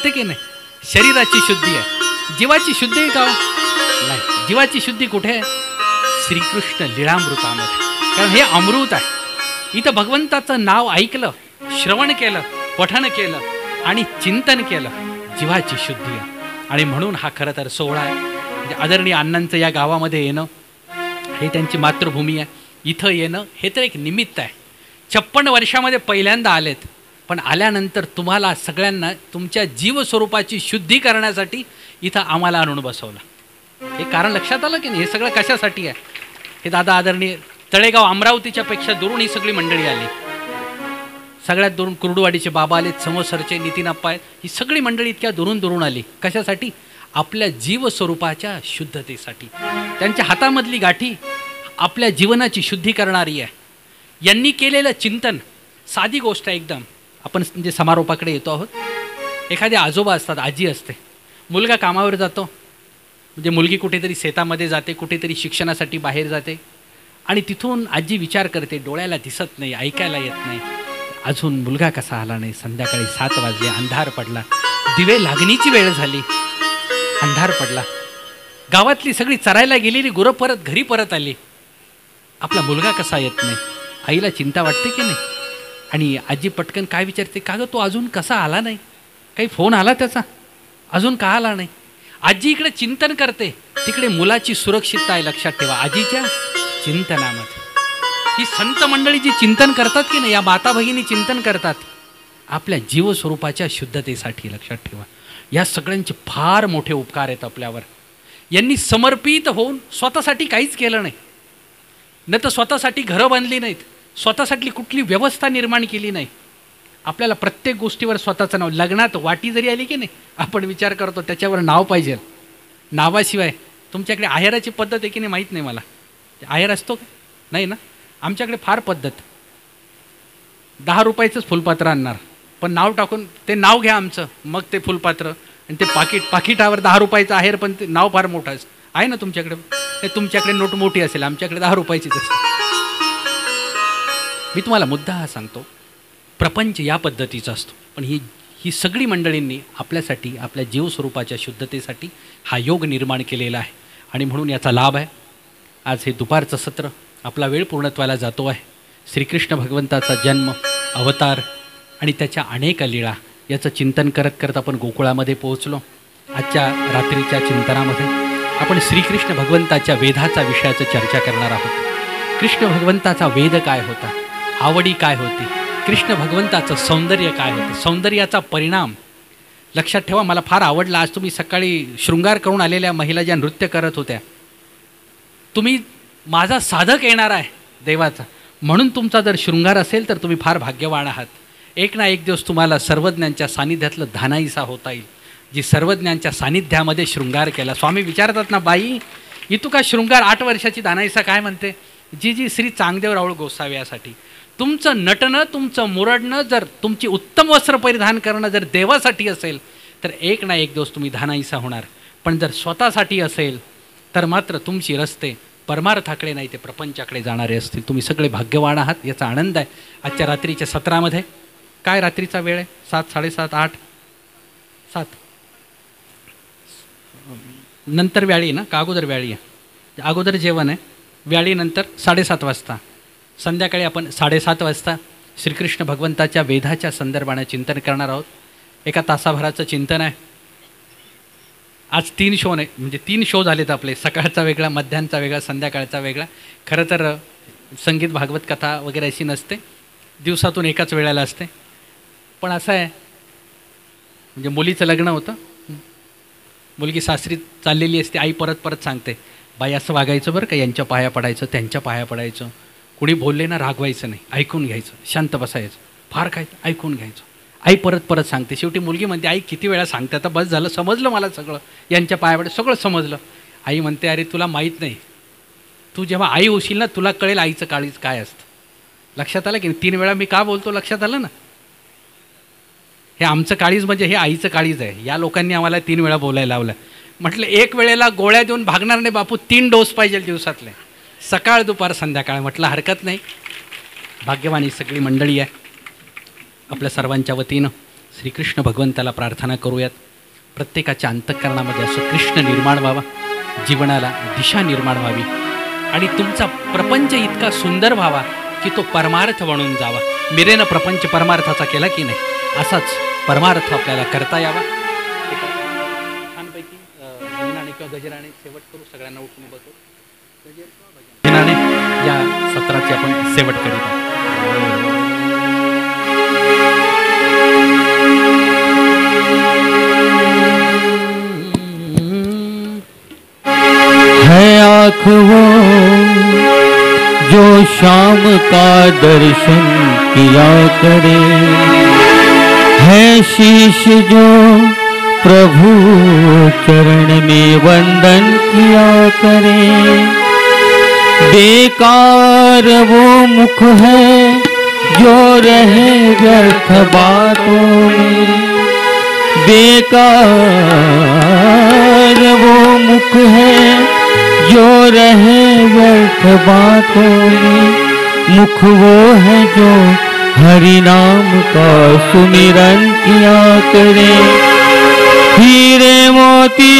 की नाही, शरीराची शुद्धी आहे. जीवाची शुद्धी आहे का नाही? जीवाची शुद्धी कुठे आहे? श्रीकृष्ण लीळामृतामध्ये. कारण हे अमृत आहे. इथं भगवंताचं नाव ऐकलं, श्रवण केलं, पठण केलं आणि चिंतन केलं, जीवाची शुद्धी आहे. आणि म्हणून हा खरं तर सोहळा आहे. म्हणजे आदरणीय अण्णांचं या गावामध्ये येणं, हे त्यांची मातृभूमी आहे. इथं येणं हे तर एक निमित्त आहे. 56 वर्षामध्ये पहिल्यांदा आलेत, पण आल्यानंतर तुम्हाला सगळ्यांना तुमच्या जीवस्वरूपाची शुद्धी करण्यासाठी इथं आम्हाला आणून बसवलं. हे कारण लक्षात आलं की नाही? हे सगळं कशासाठी आहे? हे दादा आदरणीय तळेगाव अमरावतीच्या पेक्षा दुरून ही सगळी मंडळी आली. सगळ्यात दुरून कुर्डुवाडीचे बाबा आलेत, समोसरचे नितीन अप्पा आहेत. ही सगळी मंडळी इतक्या दुरून आली. कशासाठी? आपल्या जीवस्वरूपाच्या शुद्धतेसाठी. त्यांच्या हातामधली गाठी आपल्या जीवनाची शुद्धी करणारी आहे. यांनी केलेलं चिंतन, साधी गोष्ट आहे एकदम. आपण म्हणजे समारोपाकडे येतो आहोत. एखादे आजोबा असतात, आजी असते, मुलगा कामावर जातो, म्हणजे मुलगी कुठेतरी शेतामध्ये जाते, कुठेतरी शिक्षणासाठी बाहेर जाते, आणि तिथून आजी विचार करते, डोळ्याला दिसत नाही, ऐकायला येत नाही, अजून मुलगा कसा आला नाही. संध्याकाळी 7 वाजले, अंधार पडला, दिवे लागणीची वेळ झाली, अंधार पडला. गावातली सगळी चरायला गेलेली गुरं परत घरी परत आली. आपला मुलगा कसा येत नाही, आईला चिंता वाटते की नाही? आणि आजी पटकन काय विचारते, का गं तो अजून कसा आला नाही? काही फोन आला त्याचा? अजून का आला नाही? आजी इकडे चिंतन करते, तिकडे मुलाची सुरक्षितता आहे. लक्षात ठेवा, आजीच्या चिंतनामध्ये ही संत मंडळी जी चिंतन करतात की नाही, या माता भगिनी चिंतन करतात आपल्या जीवस्वरूपाच्या शुद्धतेसाठी. लक्षात ठेवा, या सगळ्यांचे फार मोठे उपकार आहेत आपल्यावर. यांनी समर्पित होऊन स्वतःसाठी काहीच केलं नाही, न तर स्वतःसाठी घरं बांधली नाहीत, स्वतःसाठी कुठली व्यवस्था निर्माण केली नाही. आपल्याला प्रत्येक गोष्टीवर स्वतःचं नाव. लग्नात वाटी जरी आली की नाही, आपण विचार करतो त्याच्यावर नाव पाहिजे. नावाशिवाय तुमच्याकडे आहेराची पद्धत आहे की नाही माहीत नाही मला. आहेर असतो का? नाही ना. आमच्याकडे फार पद्धत, 10 रुपयाचंच फुलपात्र आणणार, पण नाव टाकून ते नाव घ्या आमचं, मग ते फुलपात्र आणि ते पाकिटावर 10 रुपयाचं आहेर, पण ते नाव फार मोठं असतं. आहे ना तुमच्याकडे? ते तुमच्याकडे नोट मोठी असेल, आमच्याकडे 10 रुपयाचीच असते. मी तुम्हाला मुद्दा हा सांगतो, प्रपंच या पद्धतीचा असतो, पण ही ही सगळी मंडळींनी आपल्यासाठी, आपल्या जीवस्वरूपाच्या शुद्धतेसाठी हा योग निर्माण केलेला आहे आणि म्हणून याचा लाभ आहे. आज हे दुपारचं सत्र आपला वेळ पूर्णत्वाला जातो आहे. श्रीकृष्ण भगवंताचा जन्म, अवतार आणि त्याच्या अनेक लीळा याचं चिंतन करत करत आपण गोकुळामध्ये पोहोचलो. आजच्या रात्रीच्या चिंतनामध्ये आपण श्रीकृष्ण भगवंताच्या वेदाचा विषयाचं चर्चा करणार आहोत. कृष्ण भगवंताचा वेद काय होता, आवडी काय होती, कृष्ण भगवंताचं सौंदर्य काय होतं, सौंदर्याचा परिणाम. लक्षात ठेवा, मला फार आवडला आज तुम्ही सकाळी शृंगार करून आलेल्या महिला ज्या नृत्य करत होत्या. तुम्ही माझा साधक येणार आहे देवाचा, म्हणून तुमचा जर शृंगार असेल तर तुम्ही फार भाग्यवान आहात. एक ना एक दिवस तुम्हाला सर्वज्ञांच्या सानिध्यातलं धानाईसा होता येईल, जी सर्वज्ञांच्या सानिध्यामध्ये शृंगार केला. स्वामी विचारतात ना, बाई इतू का शृंगार 8 वर्षाची धानाईसा काय म्हणते, जी जी श्री चांगदेव राऊळ गोसावी यासाठी. तुमचं नटणं, तुमचं मुरडणं, जर तुमची उत्तम वस्त्र परिधान करणं जर देवासाठी असेल तर एक ना एक दिवस तुम्ही धानाईसा होणार. पण जर स्वतःसाठी असेल तर मात्र तुमची रस्ते परमार्थाकडे नाही ते प्रपंचाकडे जाणारे असतील. तुम्ही सगळे भाग्यवान आहात, याचा आनंद आहे. आजच्या रात्रीच्या सत्रामध्ये काय रात्रीचा वेळ आहे? 7, 7:30, 8, 7 नंतर व्याळी ना का अगोदर व्याळी आहे? अगोदर जेवण आहे, व्याळीनंतर 7:30 वाजता. संध्याकाळी आपण 7:30 वाजता श्रीकृष्ण भगवंताच्या वेदाच्या संदर्भाने चिंतन करणार आहोत. एका तासाभराचं चिंतन आहे. आज 3 शो नाही, म्हणजे 3 शो झालेत आपले. सकाळचा वेगळा, मध्याह्नचा वेगळा, संध्याकाळचा वेगळा. खरं तर संगीत भागवत कथा वगैरे अशी नसते, दिवसातून एकाच वेळेला असते. पण असं आहे, म्हणजे मुलीचं लग्न होतं, मुलगी सासरी चाललेली असते, आई परत परत सांगते, बाई असं वागायचं बरं का, यांच्या पाया पडायचं, त्यांच्या पाया पडायचं, कुणी बोलले ना रागवायचं नाही, ऐकून घ्यायचं, शांत बसायचं, फार काय ऐकून घ्यायचं. आई परत परत सांगते. शेवटी मुलगी म्हणते, आई किती वेळा सांगते, आता बस झालं, समजलं मला सगळं, यांच्या पाया पडायचं सगळं समजलं. आई म्हणते, अरे तुला माहीत नाही, तू जेव्हा आई होशील ना तुला कळेल आईचं काळीज काय असतं. लक्षात आलं की 3 वेळा मी का बोलतो, लक्षात आलं ना? हे आमचं काळीज म्हणजे हे आईचं काळीज आहे. या लोकांनी आम्हाला 3 वेळा बोलायला लावलं. म्हटलं 1 वेळेला गोळ्या देऊन भागणार नाही बापू, 3 डोस पाहिजे दिवसातले, सकाळ दुपार संध्याकाळ. म्हटलं हरकत नाही. भाग्यवान ही सगळी मंडळी आहे. आपल्या सर्वांच्या वतीनं श्रीकृष्ण भगवंताला प्रार्थना करूयात. प्रत्येकाच्या अंतःकरणामध्ये असं कृष्ण निर्माण व्हावा, जीवनाला दिशा निर्माण व्हावी आणि तुमचा प्रपंच इतका सुंदर व्हावा की तो परमार्थ बनून जावा. मिरेनं प्रपंच परमार्थाचा केला की नाही, असाच परमार्थ आपल्याला करता यावा. छानपैकी गजराने किंवा गजराने शेवट करू. सगळ्यांना उठून बसू. गजराने या सत्राची आपण शेवट करीत आहोत. है आँख वो जो शाम का दर्शन किया करे, है शीश जो प्रभु चरण में वंदन किया करे। बेकार वो मुख है जो रहे व्यर्थ बातों में, बेकार वो मुख है जो रहे व्यर्थ बातों में। मुख वो है जो हरि नाम का सुमिरन किया करे। हीरे मोती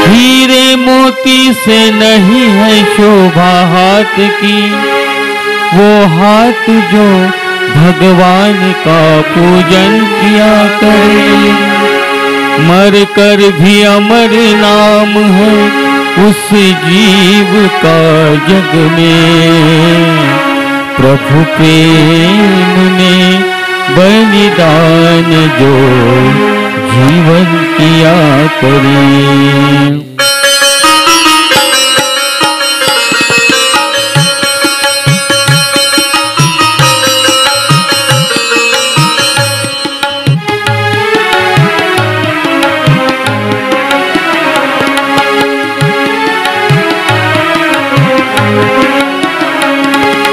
हीरे मोती से नहीं है शोभा हाथ की, वो हाथ जो भगवान का पूजन किया करे। मर कर भी अमर नाम है उस जीव का जग में, प्रभु प्रेम में बलिदान जो जीवन किया करे।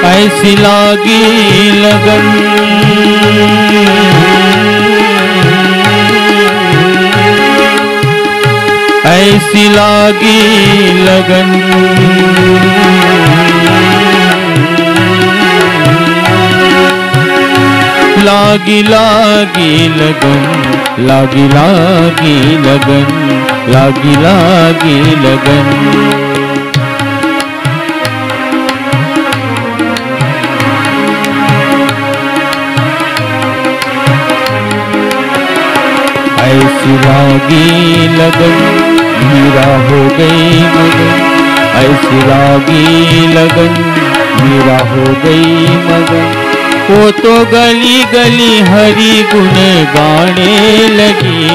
ऐसी लागी लगन ऐसी लागी लगन लागी लागी लगन, लागी लागी लगन, लागी लागी लगन। ऐसी लागी लगन मीरा हो गई मगन, ऐसी लागी लगन मीरा हो गई मगन। वो तो गली गली हरि गुण गाने लगी,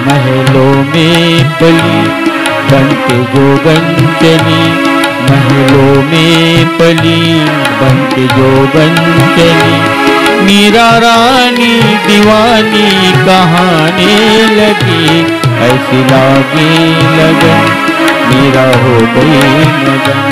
महलों में पली बनके जोगन चली, महलों में पली बनके जोगन चली। मीरा रानी दीवानी कहाने लगी, ऐसी लागी लगन मीरा हो गई मगन।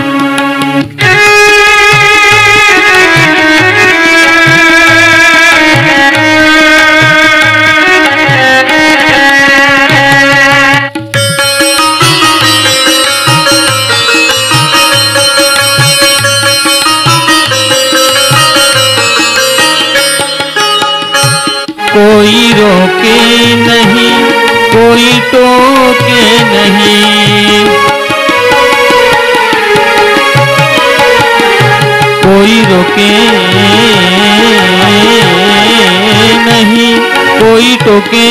कोई रोके नहीं, कोई टोके नहीं, कोई रोके नहीं, कोई टोके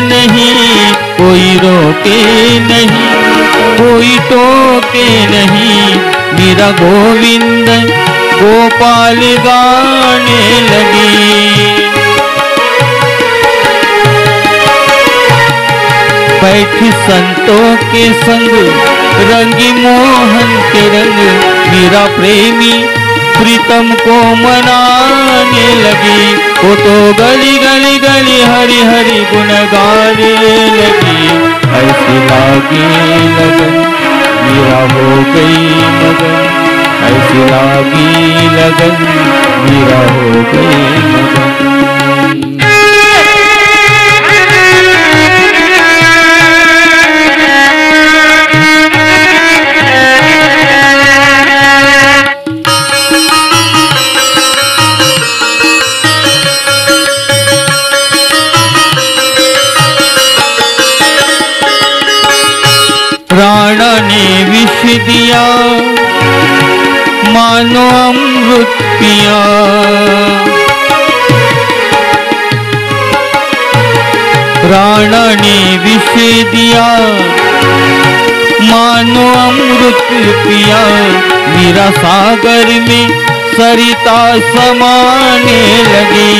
नहीं, कोई रोके नहीं, कोई टोके नहीं। मेरा गोविंद गोपाल गाने लगी, बैठी संतों के संग रंगी मोहन के रंग। मेरा प्रेमी प्रीतम को मनाने लगी, वो तो गली गली गली हरि हरि गुण गाने लगी। ऐसी लागी लगन मेरा हो गई मगन, ऐसी लागी लगन मेरा हो गई मगन। प्राण ने विष दिया मानो अमृत पिया, प्राण ने विष दिया मानो अमृत पिया। मेरा सागर में सरिता समाने लगी,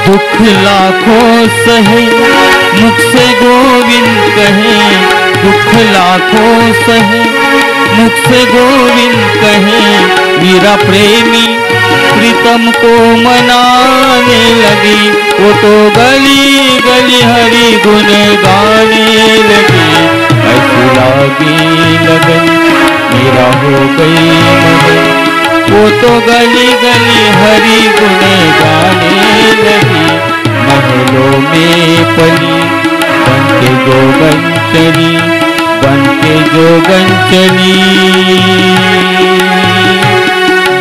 दुख लाखों सहे मुख से गोविंद कहे, दुख लाखों सहे मुख से गोविंद कहे। मेरा प्रेमी प्रीतम को मनाने लगी, वो तो गली गली हरि गुण गाने लगी। ऐसी लागी लगन मेरा हो गई मगन, वो तो गली गली हरि गुण गाने लगी। महलों में पली बनके जोगन चली, बनके जोगन चली,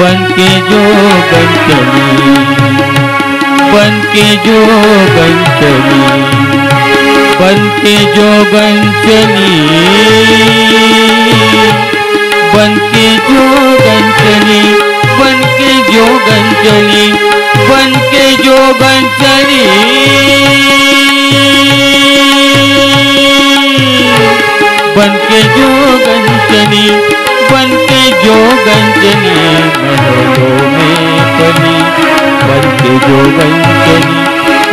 बनके जोगन चली, बनके जोगन चली, बनके जोगन चली, बनके जोगन चली, बनके जोगन चली, बनके जोगन चली, बनके जोगन चली, बनके जोगन चली। महलों में पली बनके जोगन चली,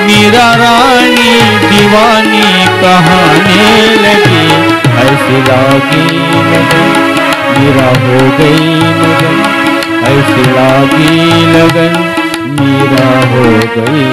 मीरा रानी दीवानी कहाने लगी। ऐसी लागी लगन मीरा हो गई मगन, ऐसी लागी लगन मीरा हो गई